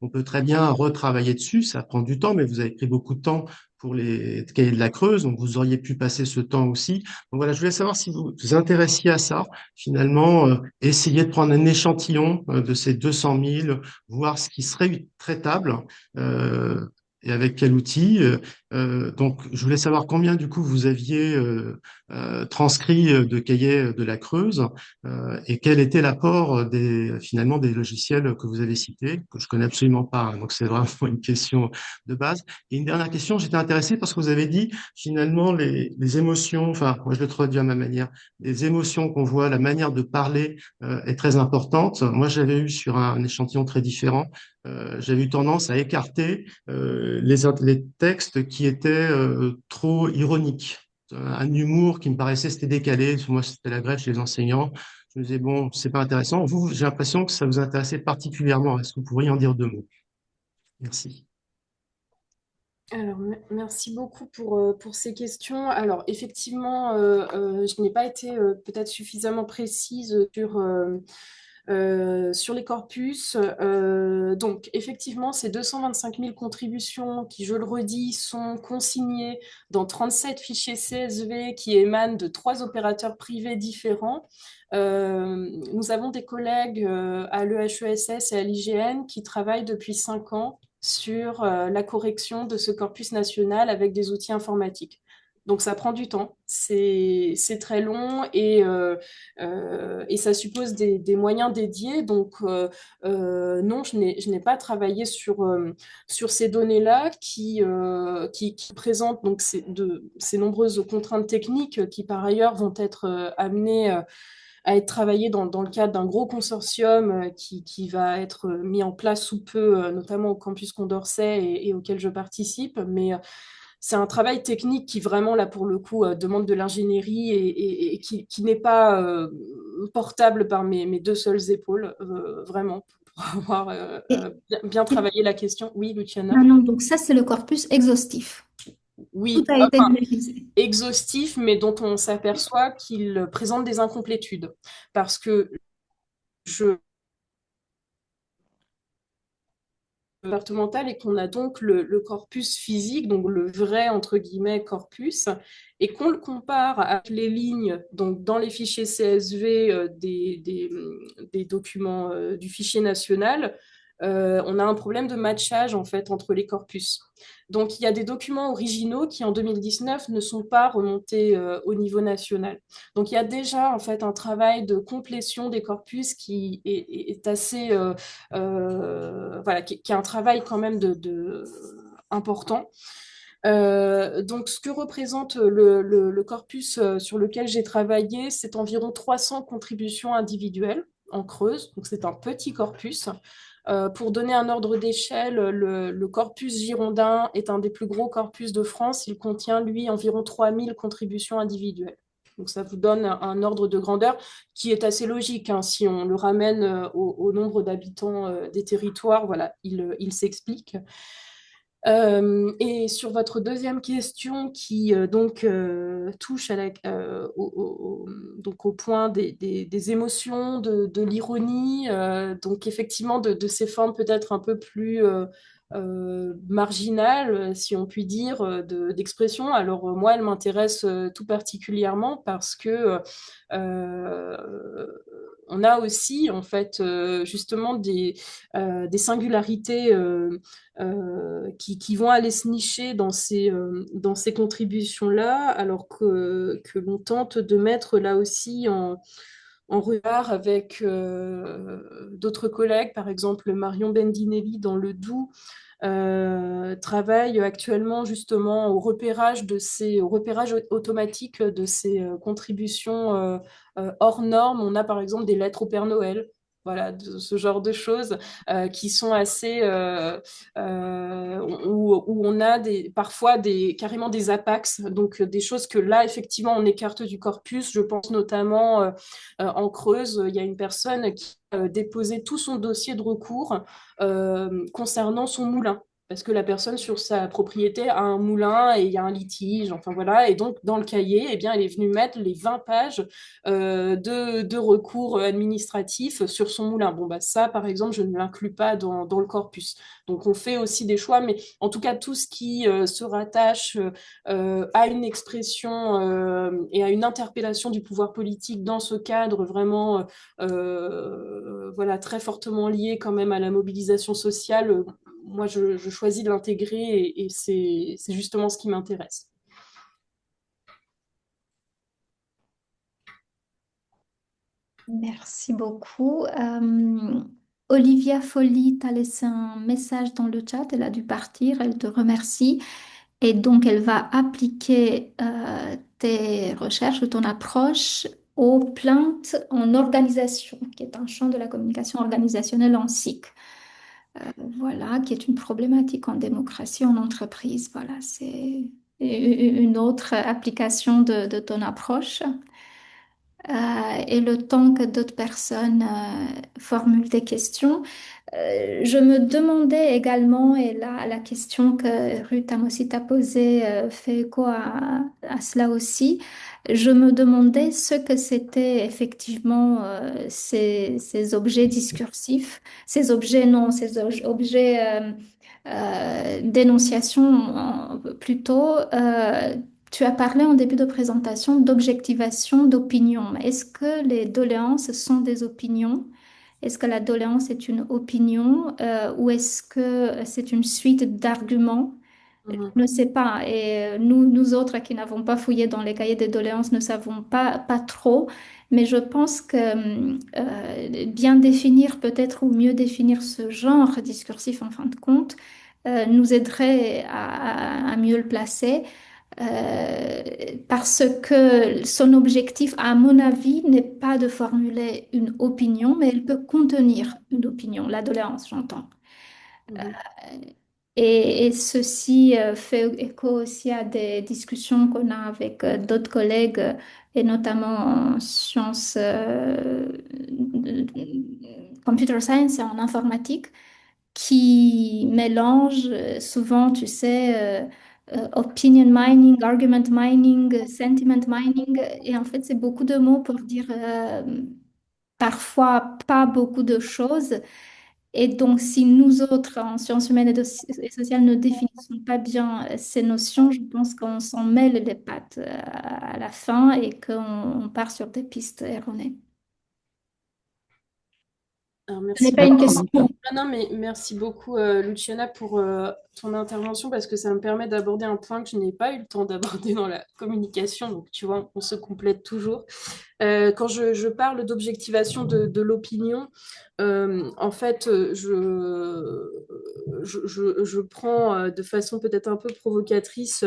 Speaker 5: on peut très bien retravailler dessus, ça prend du temps, mais vous avez pris beaucoup de temps pour les cahiers de la Creuse, donc vous auriez pu passer ce temps aussi. Donc voilà, je voulais savoir si vous vous intéressiez à ça, finalement, essayer de prendre un échantillon de ces 200 000, voir ce qui serait traitable, euh, et avec quel outil. Donc, je voulais savoir combien, du coup, vous aviez transcrit de cahiers de la Creuse, et quel était l'apport finalement, des logiciels que vous avez cités, que je connais absolument pas, hein. Donc, c'est vraiment une question de base. Et une dernière question, j'étais intéressé parce que vous avez dit, finalement, les émotions, enfin, moi je le traduis à ma manière, les émotions qu'on voit, la manière de parler est très importante. Moi, j'avais eu sur un échantillon très différent, j'avais eu tendance à écarter les textes qui étaient trop ironiques. Un humour qui me paraissait, c'était décalé. Moi, c'était la grève chez les enseignants. Je me disais, bon, c'est pas intéressant. Vous, j'ai l'impression que ça vous intéressait particulièrement. Est-ce que vous pourriez en dire deux mots? Merci.
Speaker 2: Alors, merci beaucoup pour ces questions. Alors, effectivement, je n'ai pas été peut-être suffisamment précise sur les corpus. Donc, effectivement, ces 225 000 contributions qui, je le redis, sont consignées dans 37 fichiers CSV qui émanent de 3 opérateurs privés différents. Nous avons des collègues à l'EHESS et à l'IGN qui travaillent depuis 5 ans sur la correction de ce corpus national avec des outils informatiques. Donc ça prend du temps, c'est très long et ça suppose des moyens dédiés. Donc non, je n'ai pas travaillé sur ces données-là qui présentent donc ces nombreuses contraintes techniques qui par ailleurs vont être amenées à être travaillées dans le cadre d'un gros consortium qui va être mis en place sous peu, notamment au campus Condorcet et auquel je participe. Mais c'est un travail technique qui vraiment, là, pour le coup, demande de l'ingénierie et qui n'est pas portable par mes deux seules épaules, vraiment, pour avoir
Speaker 1: Et,
Speaker 2: bien travaillé la question. Oui, Luciana?
Speaker 1: non, non, donc ça, c'est le corpus exhaustif. Tout
Speaker 2: Oui,
Speaker 1: a été
Speaker 2: enfin,
Speaker 1: analysé.
Speaker 2: exhaustif, mais dont on s'aperçoit qu'il présente des incomplétudes. Parce que je départementale et qu'on a donc le corpus physique, donc le vrai, entre guillemets, corpus, et qu'on le compare avec les lignes, donc dans les fichiers CSV des documents du fichier national, on a un problème de matchage en fait entre les corpus. Donc il y a des documents originaux qui en 2019 ne sont pas remontés au niveau national. Donc il y a déjà en fait un travail de complétion des corpus qui est assez voilà qui est un travail quand même de important. Donc, ce que représente le corpus sur lequel j'ai travaillé, c'est environ 300 contributions individuelles en Creuse. Donc, c'est un petit corpus. Pour donner un ordre d'échelle, le corpus girondin est un des plus gros corpus de France. Il contient, lui, environ 3000 contributions individuelles. Donc, ça vous donne un ordre de grandeur qui est assez logique, hein. Si on le ramène au nombre d'habitants des territoires, voilà, il s'explique. Et sur votre deuxième question qui donc touche à donc au point des émotions, de l'ironie, donc effectivement de ces formes peut-être un peu plus marginales, si on peut dire, d'expression. Alors moi, elle m'intéresse tout particulièrement parce que on a aussi en fait justement des singularités qui vont aller se nicher dans ces contributions-là, alors que l'on tente de mettre là aussi en regard avec d'autres collègues, par exemple Marion Bendinelli dans le Doubs, travaille actuellement justement au repérage automatique de ces contributions hors normes. On a par exemple des lettres au Père Noël. Voilà, ce genre de choses qui sont assez où on a parfois carrément des apax, donc des choses que là effectivement on écarte du corpus. Je pense notamment en Creuse, il y a une personne qui a déposé tout son dossier de recours concernant son moulin. Parce que la personne sur sa propriété a un moulin et il y a un litige, enfin voilà. Et donc, dans le cahier, eh bien, elle est venue mettre les 20 pages de recours administratifs sur son moulin. Bon, bah, ça, par exemple, je ne l'inclus pas dans le corpus. Donc, on fait aussi des choix, mais en tout cas, tout ce qui se rattache à une expression et à une interpellation du pouvoir politique dans ce cadre vraiment voilà, très fortement lié quand même à la mobilisation sociale, moi je choisis de l'intégrer et c'est justement ce qui m'intéresse.
Speaker 1: Merci beaucoup. Olivia Folly t'a laissé un message dans le chat. Elle a dû partir. Elle te remercie. Et donc, elle va appliquer tes recherches ou ton approche aux plaintes en organisation, qui est un champ de la communication organisationnelle en SIC. Voilà, qui est une problématique en démocratie, en entreprise. Voilà, c'est une autre application de ton approche. Et le temps que d'autres personnes formulent des questions, je me demandais également, et là, la question que Ruth Amosi t'a posée fait écho à cela aussi, je me demandais ce que c'était effectivement ces objets discursifs, ces objets, non, objets d'énonciation plutôt. Tu as parlé en début de présentation d'objectivation d'opinion. Est-ce que les doléances sont des opinions? Est-ce que la doléance est une opinion ou est-ce que c'est une suite d'arguments?
Speaker 2: Mhm.
Speaker 1: Je ne sais pas. Et nous autres qui n'avons pas fouillé dans les cahiers des doléances ne savons pas trop. Mais je pense que bien définir peut-être ou mieux définir ce genre discursif en fin de compte nous aiderait à mieux le placer. Euh, Parce que son objectif, à mon avis, n'est pas de formuler une opinion, mais elle peut contenir une opinion, la doléance, j'entends.
Speaker 2: Mhm.
Speaker 1: Et ceci fait écho aussi à des discussions qu'on a avec d'autres collègues, et notamment en sciences computer science et en informatique, qui mélangent souvent, tu sais, opinion mining, argument mining, sentiment mining. Et en fait, c'est beaucoup de mots pour dire parfois pas beaucoup de choses. Et donc, si nous autres, en sciences humaines et sociales, ne définissons pas bien ces notions, je pense qu'on s'en mêle les pattes à la fin et qu'on part sur des pistes erronées.
Speaker 2: Alors,
Speaker 1: Ce n'est
Speaker 2: merci
Speaker 1: pas une
Speaker 2: beaucoup.
Speaker 1: question.
Speaker 2: Ah non, mais merci beaucoup, Luciana, pour ton intervention parce que ça me permet d'aborder un point que je n'ai pas eu le temps d'aborder dans la communication. Donc, tu vois, on se complète toujours. Quand je parle d'objectivation de l'opinion, en fait, je prends de façon peut-être un peu provocatrice,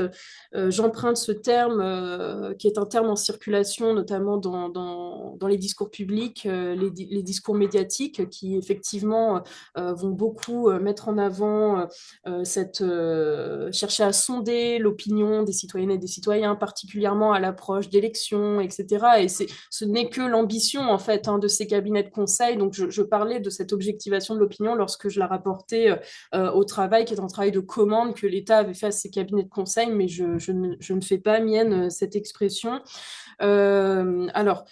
Speaker 2: j'emprunte ce terme qui est un terme en circulation, notamment dans les discours publics, les discours médiatiques, qui effectivement vont beaucoup mettre en avant chercher à sonder l'opinion des citoyennes et des citoyens, particulièrement à l'approche d'élections, etc. Et ce n'est que l'ambition, en fait, de ces cabinets de conseil. Donc, je parlais de cette objectivation de l'opinion lorsque je la rapportais au travail, qui est un travail de commande que l'État avait fait à ses cabinets de conseil, mais je ne fais pas mienne cette expression. Alors,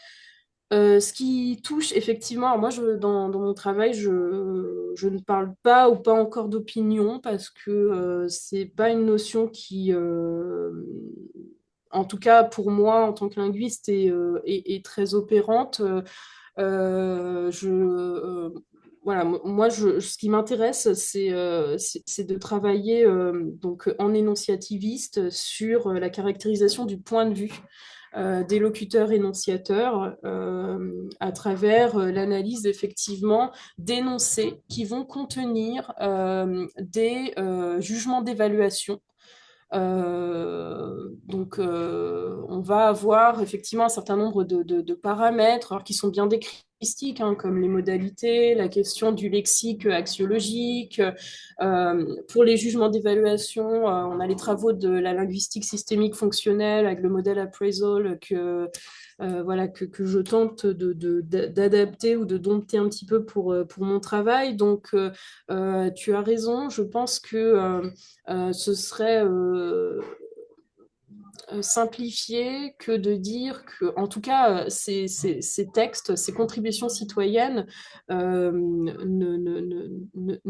Speaker 2: ce qui touche effectivement, alors moi dans mon travail, je ne parle pas ou pas encore d'opinion parce que c'est pas une notion qui, en tout cas pour moi en tant que linguiste, est très opérante. Voilà, moi, ce qui m'intéresse, c'est de travailler donc en énonciativiste sur la caractérisation du point de vue des locuteurs énonciateurs à travers l'analyse effectivement d'énoncés qui vont contenir des jugements d'évaluation. On va avoir effectivement un certain nombre de paramètres alors, qui sont bien décrits, comme les modalités, la question du lexique axiologique. Pour les jugements d'évaluation, on a les travaux de la linguistique systémique fonctionnelle avec le modèle appraisal voilà, que je tente d'adapter ou de dompter un petit peu pour mon travail. Donc, tu as raison, je pense que ce serait simplifié que de dire que, en tout cas, ces textes, ces contributions citoyennes ne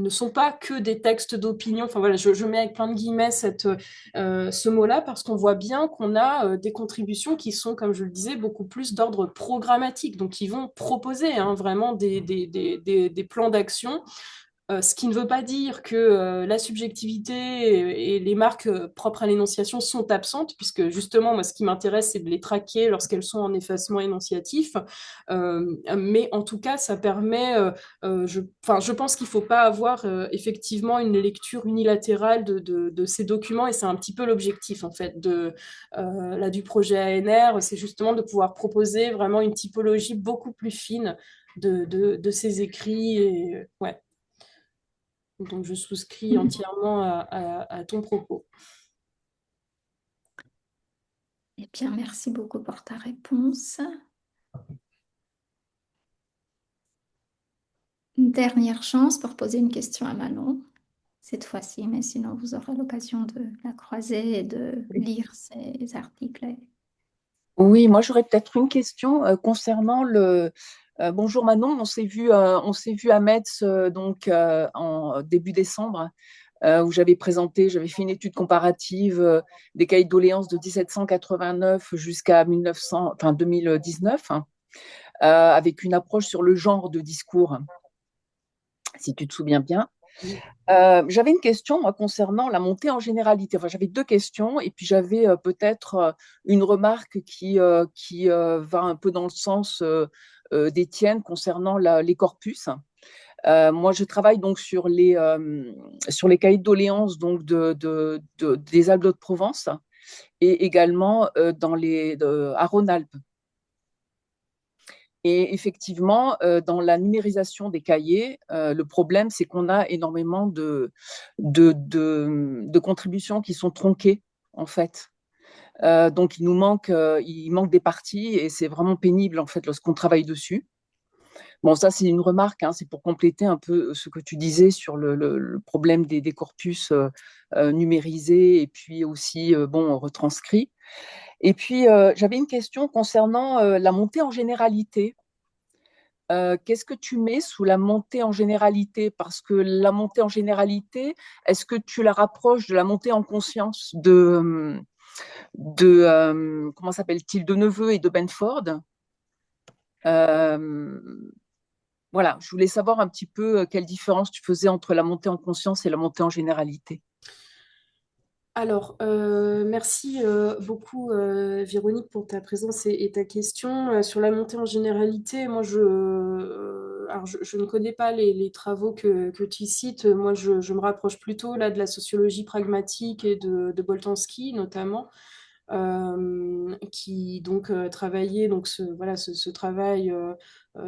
Speaker 2: sont pas que des textes d'opinion. Enfin voilà, je mets avec plein de guillemets ce mot-là parce qu'on voit bien qu'on a des contributions qui sont, comme je le disais, beaucoup plus d'ordre programmatique. Donc, qui vont proposer vraiment des plans d'action ce qui ne veut pas dire que la subjectivité et les marques propres à l'énonciation sont absentes, puisque justement, moi, ce qui m'intéresse, c'est de les traquer lorsqu'elles sont en effacement énonciatif. Mais en tout cas, ça permet, je pense qu'il ne faut pas avoir effectivement une lecture unilatérale de ces documents, et c'est un petit peu l'objectif, en fait, du projet ANR, c'est justement de pouvoir proposer vraiment une typologie beaucoup plus fine de ces écrits. Et, ouais. Donc, je souscris entièrement à ton propos.
Speaker 1: Eh bien, merci beaucoup pour ta réponse. Une dernière chance pour poser une question à Manon, cette fois-ci, mais sinon vous aurez l'occasion de la croiser et de lire ses articles.
Speaker 6: Oui, moi j'aurais peut-être une question concernant le. Bonjour Manon, on s'est vu à Metz en début décembre où j'avais fait une étude comparative des cahiers de doléances de 1789 jusqu'à 1900, enfin 2019, avec une approche sur le genre de discours, si tu te souviens bien. J'avais une question moi, concernant la montée en généralité. Enfin, j'avais deux questions et puis j'avais peut-être une remarque qui va un peu dans le sens d'Étienne concernant les corpus. Moi, je travaille donc sur les cahiers de doléances donc des Alpes-de-Provence et également à Rhône-Alpes. Et effectivement, dans la numérisation des cahiers, le problème, c'est qu'on a énormément de contributions qui sont tronquées, en fait. Donc, il manque des parties et c'est vraiment pénible, en fait, lorsqu'on travaille dessus. Bon, ça, c'est une remarque, hein, c'est pour compléter un peu ce que tu disais sur le problème des corpus numérisés et puis aussi, retranscrits. Et puis, j'avais une question concernant la montée en généralité. Qu'est-ce que tu mets sous la montée en généralité? Parce que la montée en généralité, est-ce que tu la rapproches de la montée en conscience comment s'appelle-t-il, de Neveu et de Benford? Voilà, je voulais savoir un petit peu quelle différence tu faisais entre la montée en conscience et la montée en généralité.
Speaker 2: Alors, merci beaucoup, Véronique, pour ta présence et ta question. Sur la montée en généralité, moi, alors je ne connais pas les travaux que tu cites. Moi, je me rapproche plutôt là de la sociologie pragmatique et de Boltanski, notamment, qui donc travaillait donc ce travail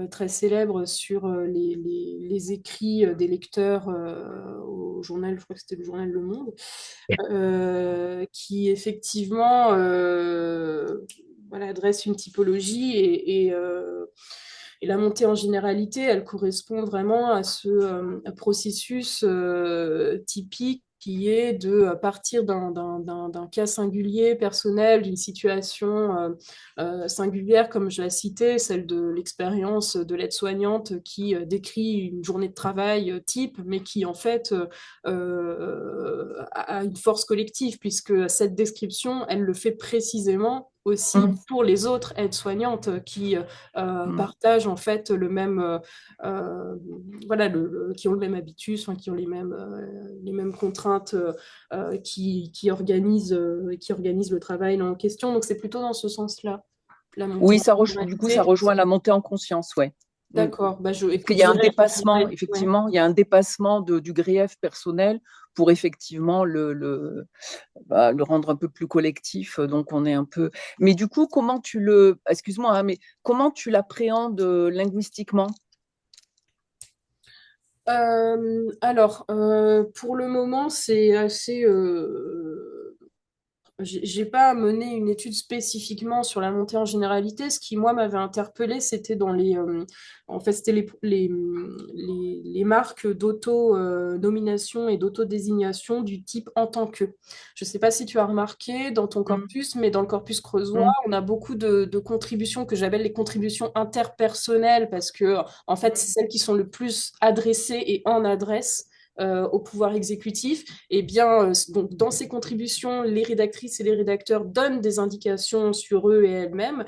Speaker 2: très célèbre sur les écrits des lecteurs au journal, je crois que c'était le journal Le Monde, qui effectivement voilà, dresse une typologie et la montée en généralité, elle correspond vraiment à ce processus typique qui est de partir d'un cas singulier, personnel, d'une situation singulière, comme je l'ai cité, celle de l'expérience de l'aide-soignante qui décrit une journée de travail type, mais qui en fait a une force collective, puisque cette description, elle le fait précisément aussi
Speaker 6: Mm,
Speaker 2: pour les autres aides-soignantes qui
Speaker 6: mm,
Speaker 2: partagent en fait le même, voilà, qui ont le même habitus, enfin, qui ont les mêmes contraintes, qui organisent le travail en question. Donc c'est plutôt dans ce sens-là, la montée
Speaker 6: Oui,
Speaker 2: en
Speaker 6: du coup, ça
Speaker 2: généralité.
Speaker 6: rejoint la montée en conscience, ouais. Mm.
Speaker 2: D'accord, bah
Speaker 6: Parce qu'il
Speaker 2: écoute,
Speaker 6: y a un
Speaker 2: je
Speaker 6: dépassement,
Speaker 2: dirais, ouais.
Speaker 6: effectivement, il y a un dépassement du grief personnel pour effectivement le rendre un peu plus collectif. Donc, on est un peu. Mais du coup, excuse-moi, hein, mais comment tu l'appréhendes linguistiquement?
Speaker 2: Alors, pour le moment, c'est assez. J'ai pas mené une étude spécifiquement sur la montée en généralité. Ce qui, moi, m'avait interpellé, c'était en fait, c'était les marques d'auto-nomination et d'auto-désignation du type en tant que. Je sais pas si tu as remarqué dans ton
Speaker 6: Mm,
Speaker 2: corpus, mais dans le corpus creusois,
Speaker 6: mm,
Speaker 2: on a beaucoup de contributions que j'appelle les contributions interpersonnelles parce que, en fait, c'est celles qui sont le plus adressées et en adresse au pouvoir exécutif. Et bien, donc, dans ces contributions, les rédactrices et les rédacteurs donnent des indications sur eux et elles-mêmes.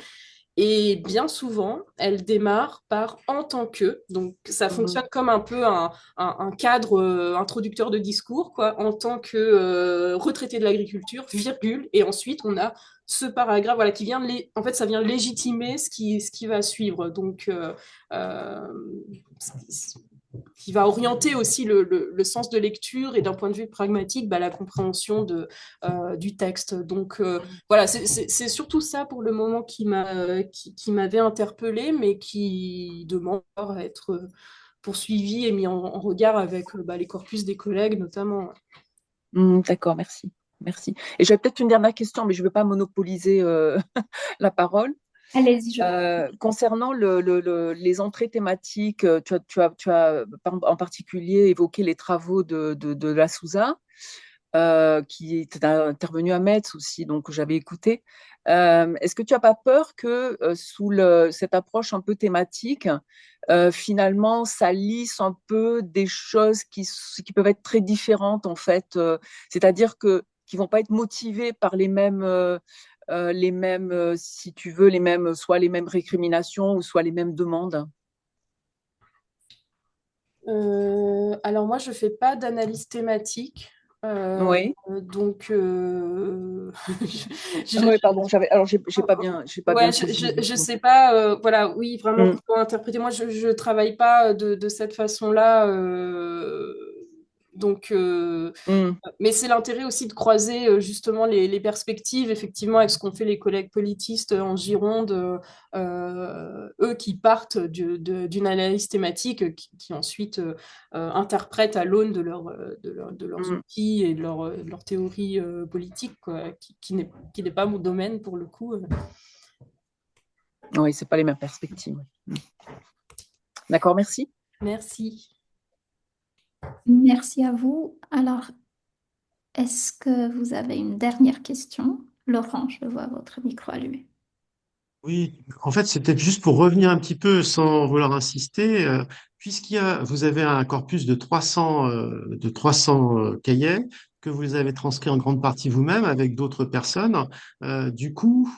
Speaker 2: Et bien souvent, elles démarrent par en tant que. Donc, ça
Speaker 6: mm,
Speaker 2: fonctionne comme un peu un cadre introducteur de discours, quoi, en tant que retraité de l'agriculture, virgule. Et ensuite, on a ce paragraphe, voilà, qui vient, en fait, ça vient légitimer ce qui va suivre. Donc, euh, qui va orienter aussi le sens de lecture et d'un point de vue pragmatique, bah, la compréhension du texte. Donc voilà, c'est surtout ça pour le moment qui m'avait interpellé, mais qui demande à être poursuivi et mis en regard avec bah, les corpus des collègues notamment.
Speaker 6: d'accord, merci. Merci. Et j'avais peut-être une dernière question, mais je ne veux pas monopoliser la parole.
Speaker 1: Allez-y, je...
Speaker 6: Concernant les entrées thématiques, tu as en particulier évoqué les travaux de la Souza, qui était intervenu à Metz aussi, donc j'avais écouté. Est-ce que tu n'as pas peur que sous cette approche un peu thématique, finalement, ça lisse un peu des choses qui peuvent être très différentes en fait, c'est-à-dire qui vont pas être motivées par si tu veux, soit les mêmes récriminations ou soit les mêmes demandes.
Speaker 2: Alors moi, je fais pas d'analyse thématique. Euh,
Speaker 6: Oui.
Speaker 2: donc, je,
Speaker 6: Oui, pardon. Alors, j'ai pas
Speaker 2: ouais,
Speaker 6: bien saisi.
Speaker 2: je sais pas, voilà, oui, vraiment,
Speaker 6: Mm,
Speaker 2: comment interpréter. Moi, je travaille pas de cette façon-là. Donc,
Speaker 6: mm,
Speaker 2: mais c'est l'intérêt aussi de croiser justement les perspectives, effectivement, avec ce qu'ont fait les collègues politistes en Gironde, eux qui partent d'une analyse thématique qui ensuite interprètent à l'aune de leurs
Speaker 6: mm.
Speaker 2: outils et de leur théorie politique, quoi, qui n'est pas mon domaine pour le coup.
Speaker 6: Oui, c'est pas les mêmes perspectives. Mm. D'accord, merci.
Speaker 2: Merci.
Speaker 1: Merci à vous. Alors, est-ce que vous avez une dernière question? Laurent, je vois votre micro allumé.
Speaker 5: Oui, en fait, c'est peut-être juste pour revenir un petit peu sans vouloir insister, vous avez un corpus de 300 cahiers, que vous avez transcrit en grande partie vous-même avec d'autres personnes. Du coup,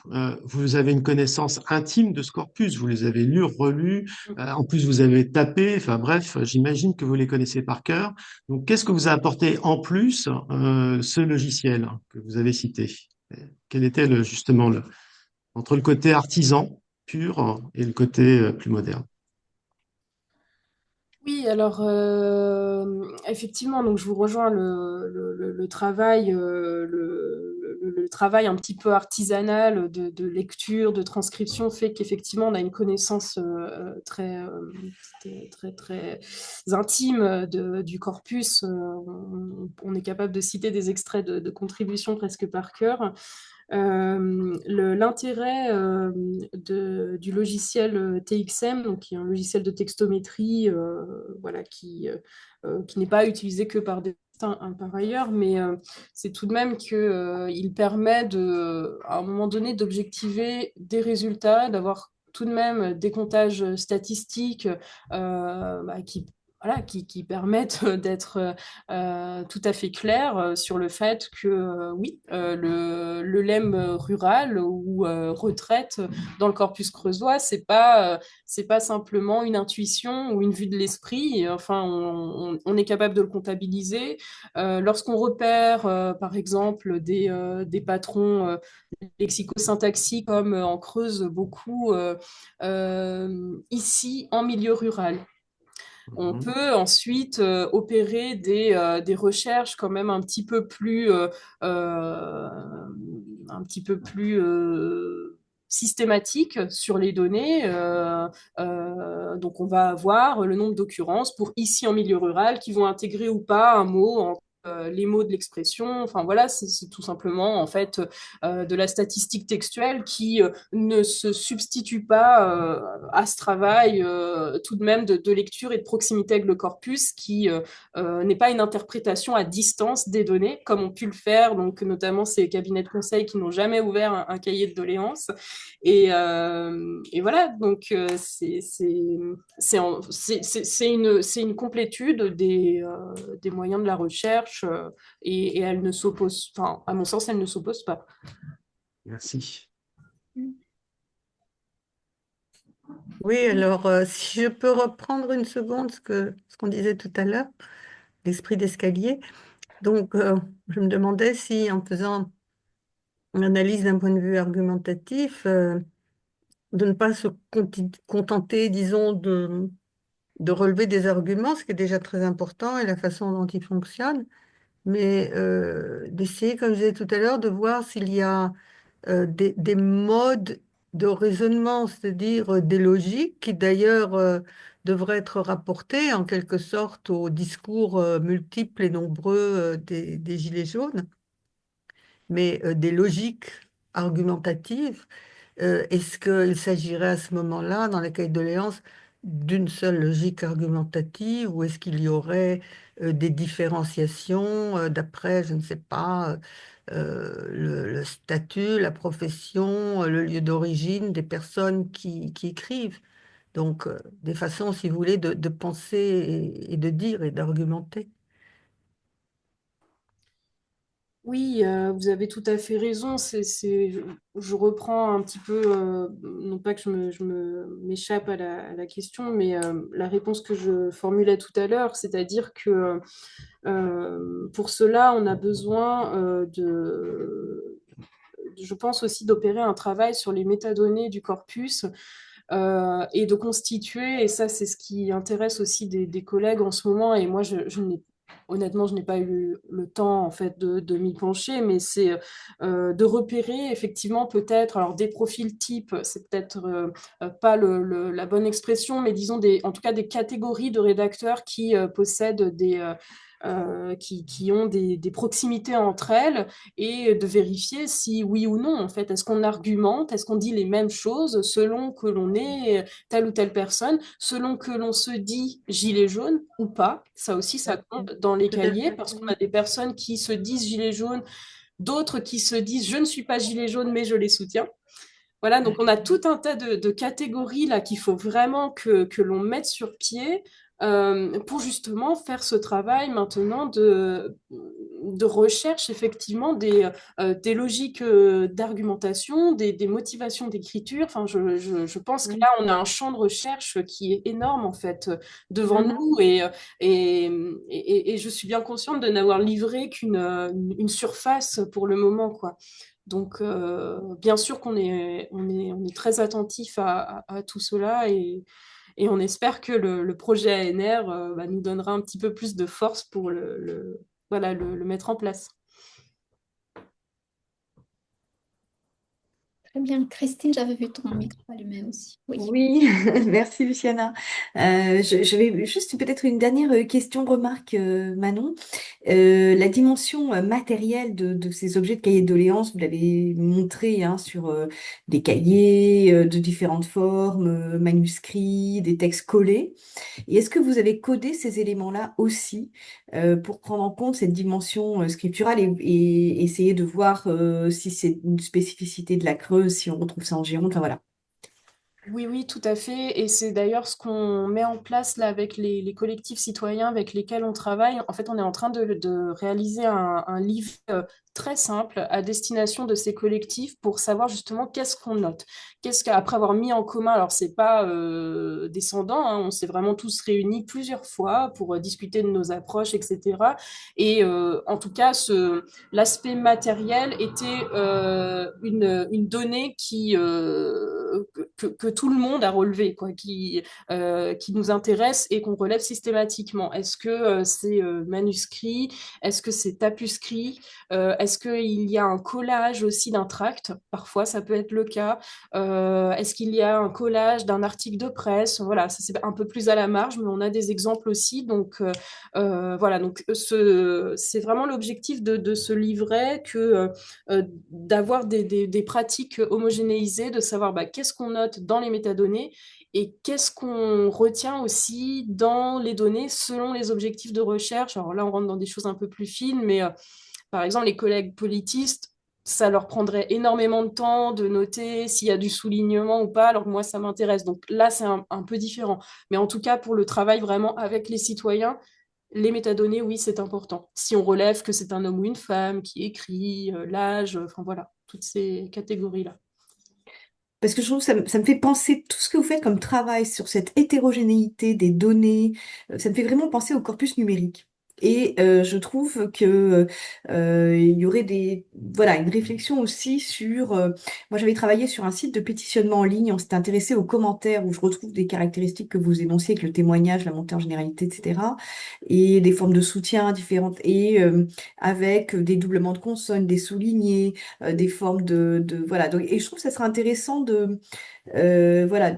Speaker 5: vous avez une connaissance intime de ce corpus. Vous les avez lus, relus. En plus, vous avez tapé. Enfin bref, j'imagine que vous les connaissez par cœur. Donc, qu'est-ce que vous a apporté en plus ce logiciel que vous avez cité? Quel était justement entre le côté artisan pur et le côté plus moderne?
Speaker 2: Oui, alors effectivement, donc je vous rejoins le travail, le travail un petit peu artisanal de lecture, de transcription fait qu'effectivement on a une connaissance très intime du corpus. On est capable de citer des extraits de contributions presque par cœur. L'intérêt du logiciel TXM, donc qui est un logiciel de textométrie, voilà, qui n'est pas utilisé que par des par ailleurs, mais c'est tout de même qu'il permet à un moment donné d'objectiver des résultats, d'avoir tout de même des comptages statistiques qui voilà, qui permettent d'être tout à fait clair sur le fait que oui, le lemme rural ou retraite dans le corpus creusois, c'est pas simplement une intuition ou une vue de l'esprit. Enfin, on est capable de le comptabiliser. Lorsqu'on repère, par exemple, des patrons lexicosyntaxiques comme en creuse beaucoup ici en milieu rural. On
Speaker 5: Mhm.
Speaker 2: peut ensuite opérer des recherches quand même euh, un petit peu plus systématiques sur les données. Donc, on va avoir le nombre d'occurrences pour ici en milieu rural qui vont intégrer ou pas un mot en les mots de l'expression. Enfin voilà, c'est tout simplement en fait de la statistique textuelle qui ne se substitue pas à ce travail tout de même de lecture et de proximité avec le corpus qui n'est pas une interprétation à distance des données comme ont pu le faire donc notamment ces cabinets de conseil qui n'ont jamais ouvert un cahier de doléances et voilà donc c'est une complétude des moyens de la recherche et elle ne s'oppose, enfin, à mon sens, elle ne s'oppose pas.
Speaker 5: Merci.
Speaker 4: Oui, alors si je peux reprendre une seconde ce qu'on disait tout à l'heure, l'esprit d'escalier. Donc, je me demandais si en faisant une analyse d'un point de vue argumentatif, de ne pas se contenter, disons, de relever des arguments, ce qui est déjà très important, et la façon dont ils fonctionnent, mais d'essayer, comme je disais tout à l'heure, de voir s'il y a des modes de raisonnement, c'est-à-dire des logiques qui d'ailleurs devraient être rapportées en quelque sorte aux discours multiples et nombreux des Gilets jaunes, mais des logiques argumentatives. Est-ce qu'il s'agirait à ce moment-là, dans les cahiers de doléances, d'une seule logique argumentative ou est-ce qu'il y aurait des différenciations d'après, je ne sais pas, le statut, la profession, le lieu d'origine des personnes qui écrivent? Donc, des façons, si vous voulez, de penser et de dire et d'argumenter.
Speaker 2: Oui, vous avez tout à fait raison. Je reprends un petit peu, non pas que m'échappe à la question, mais la réponse que je formulais tout à l'heure, c'est-à-dire que pour cela, on a besoin je pense aussi d'opérer un travail sur les métadonnées du corpus et de constituer, et ça c'est ce qui intéresse aussi des collègues en ce moment, et moi honnêtement je n'ai pas eu le temps en fait de m'y pencher, mais c'est de repérer effectivement peut-être, alors des profils types, c'est peut-être pas la bonne expression, mais disons en tout cas des catégories de rédacteurs qui possèdent qui ont des proximités entre elles et de vérifier si oui ou non, en fait, est-ce qu'on argumente, est-ce qu'on dit les mêmes choses selon que l'on est telle ou telle personne, selon que l'on se dit gilet jaune ou pas. Ça aussi, ça compte dans les
Speaker 4: Tout à
Speaker 2: cahiers
Speaker 4: fait.
Speaker 2: parce qu'on a des personnes qui se disent gilet jaune, d'autres qui se disent je ne suis pas gilet jaune mais je les soutiens. Voilà, donc on a tout un tas de catégories là qu'il faut vraiment que l'on mette sur pied pour justement faire ce travail maintenant de recherche effectivement des logiques d'argumentation, des motivations d'écriture. Enfin, je pense que là,
Speaker 3: Mm.
Speaker 2: on a un champ de recherche qui est énorme en fait devant
Speaker 3: Mhm.
Speaker 2: nous et, et je suis bien consciente de n'avoir livré une surface pour le moment, quoi. Donc, bien sûr qu'on on est très attentif à tout cela et on espère que le projet ANR nous donnera un petit peu plus de force pour voilà, le mettre en place.
Speaker 1: Très bien. Christine, j'avais vu ton micro allumé aussi. Oui.
Speaker 3: Oui, merci Luciana. Je vais juste peut-être une dernière question, remarque, Manon. La dimension matérielle de ces objets de cahiers de doléances, vous l'avez montré hein, sur des cahiers de différentes formes, manuscrits, des textes collés. Et est-ce que vous avez codé ces éléments-là aussi pour prendre en compte cette dimension scripturale et essayer de voir si c'est une spécificité de la Creuse, si on retrouve ça en Gironde, enfin voilà.
Speaker 2: Oui, oui, tout à fait. Et c'est d'ailleurs ce qu'on met en place là avec les collectifs citoyens avec lesquels on travaille. En fait, on est en train de réaliser un livre très simple à destination de ces collectifs pour savoir justement qu'est-ce qu'on note. Qu'est-ce qu'après avoir mis en commun, alors c'est pas descendant, hein, on s'est vraiment tous réunis plusieurs fois pour discuter de nos approches, etc. Et en tout cas, l'aspect matériel était une donnée que tout le monde a relevé, quoi, qui nous intéresse et qu'on relève systématiquement. Est-ce que c'est manuscrit? Est-ce que c'est tapuscrit? Est-ce qu'il y a un collage aussi d'un tract? Parfois, ça peut être le cas. Est-ce qu'il y a un collage d'un article de presse? Voilà, ça c'est un peu plus à la marge, mais on a des exemples aussi. Donc, voilà, donc c'est vraiment l'objectif de ce livret que d'avoir des pratiques homogénéisées, de savoir bah, qu'est-ce qu'on note dans les métadonnées et qu'est-ce qu'on retient aussi dans les données selon les objectifs de recherche. Alors là, on rentre dans des choses un peu plus fines, mais par exemple, les collègues politistes, ça leur prendrait énormément de temps de noter s'il y a du soulignement ou pas, alors que moi, ça m'intéresse. Donc là, c'est un peu différent. Mais en tout cas, pour le travail vraiment avec les citoyens, les métadonnées, oui, c'est important. Si on relève que c'est un homme ou une femme qui écrit, l'âge, enfin voilà, toutes ces catégories-là.
Speaker 3: Parce que je trouve que ça me fait penser tout ce que vous faites comme travail sur cette hétérogénéité des données, ça me fait vraiment penser au corpus numérique. Et je trouve que il y aurait voilà, une réflexion aussi sur. Moi, j'avais travaillé sur un site de pétitionnement en ligne. On s'était intéressé aux commentaires où je retrouve des caractéristiques que vous énoncez avec le témoignage, la montée en généralité, etc. Et des formes de soutien différentes et avec des doublements de consonnes, des soulignés des formes voilà. Donc, et je trouve que ça serait intéressant voilà,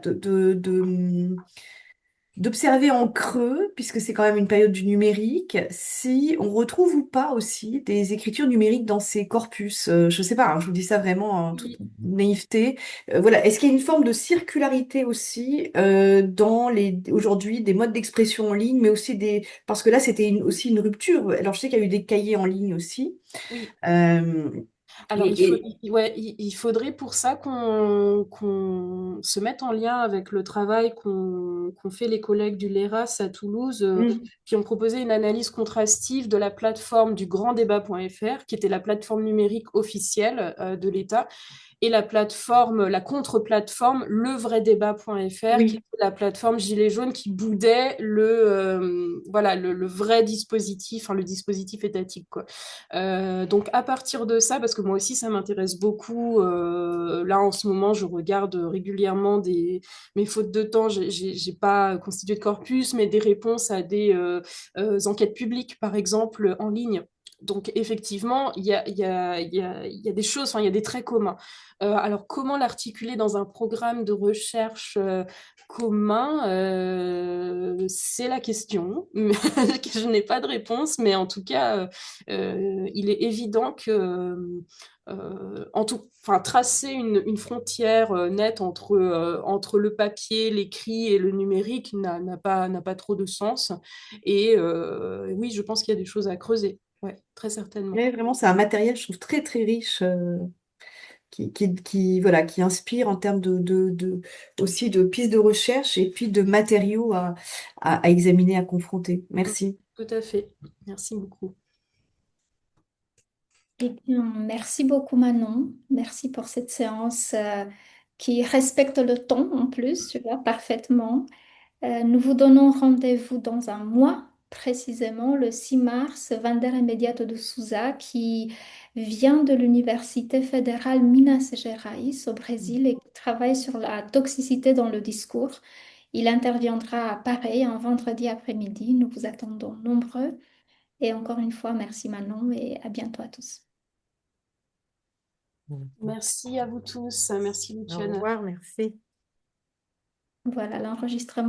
Speaker 3: d'observer en creux, puisque c'est quand même une période du numérique, si on retrouve ou pas aussi des écritures numériques dans ces corpus. Je sais pas, hein, je vous dis ça vraiment en toute
Speaker 2: Oui,
Speaker 3: naïveté. Voilà, est-ce qu'il y a une forme de circularité aussi dans aujourd'hui des modes d'expression en ligne, mais aussi parce que là c'était aussi une rupture. Alors je sais qu'il y a eu des cahiers en ligne aussi.
Speaker 2: oui.
Speaker 3: Euh,
Speaker 2: Alors,
Speaker 3: et,
Speaker 2: ouais, il faudrait pour ça qu'on se mette en lien avec le travail qu'ont fait les collègues du LERAS à Toulouse,
Speaker 3: Mm.
Speaker 2: qui ont proposé une analyse contrastive de la plateforme du granddébat.fr, qui était la plateforme numérique officielle de l'État, et la plateforme, la contre-plateforme levraidébat.fr, qui
Speaker 3: Oui.
Speaker 2: était la plateforme Gilets jaunes qui boudait voilà, le vrai dispositif, enfin, le dispositif étatique, quoi. Donc à partir de ça, parce que moi aussi ça m'intéresse beaucoup, là en ce moment je regarde régulièrement mes fautes de temps, j'ai pas constitué de corpus, mais des réponses à des enquêtes publiques par exemple en ligne. Donc effectivement, il y a des choses, enfin, il y a des traits communs. Alors comment l'articuler dans un programme de recherche commun, c'est la question, que je n'ai pas de réponse, mais en tout cas, il est évident que enfin, tracer une frontière nette entre le papier, l'écrit et le numérique n'a pas trop de sens. Et oui, je pense qu'il y a des choses à creuser. Ouais, très certainement.
Speaker 3: Ouais, vraiment, c'est un matériel, je trouve, très, très riche. voilà, qui inspire en termes aussi de pistes de recherche et puis de matériaux à examiner, à confronter. Merci.
Speaker 2: Tout à fait. Merci beaucoup.
Speaker 1: Eh bien, merci beaucoup Manon. Merci pour cette séance qui respecte le temps en plus, tu vois, parfaitement. Nous vous donnons rendez-vous dans un mois, précisément le 6 mars, Wander Imediato de Souza, qui vient de l'Université fédérale Minas Gerais au Brésil et qui travaille sur la toxicité dans le discours. Il interviendra à Paris un vendredi après-midi. Nous vous attendons nombreux. Et encore une fois, merci Manon et à bientôt à tous.
Speaker 2: Merci à vous tous. Merci
Speaker 4: Au
Speaker 2: Luciane.
Speaker 4: revoir, merci.
Speaker 1: Voilà, l'enregistrement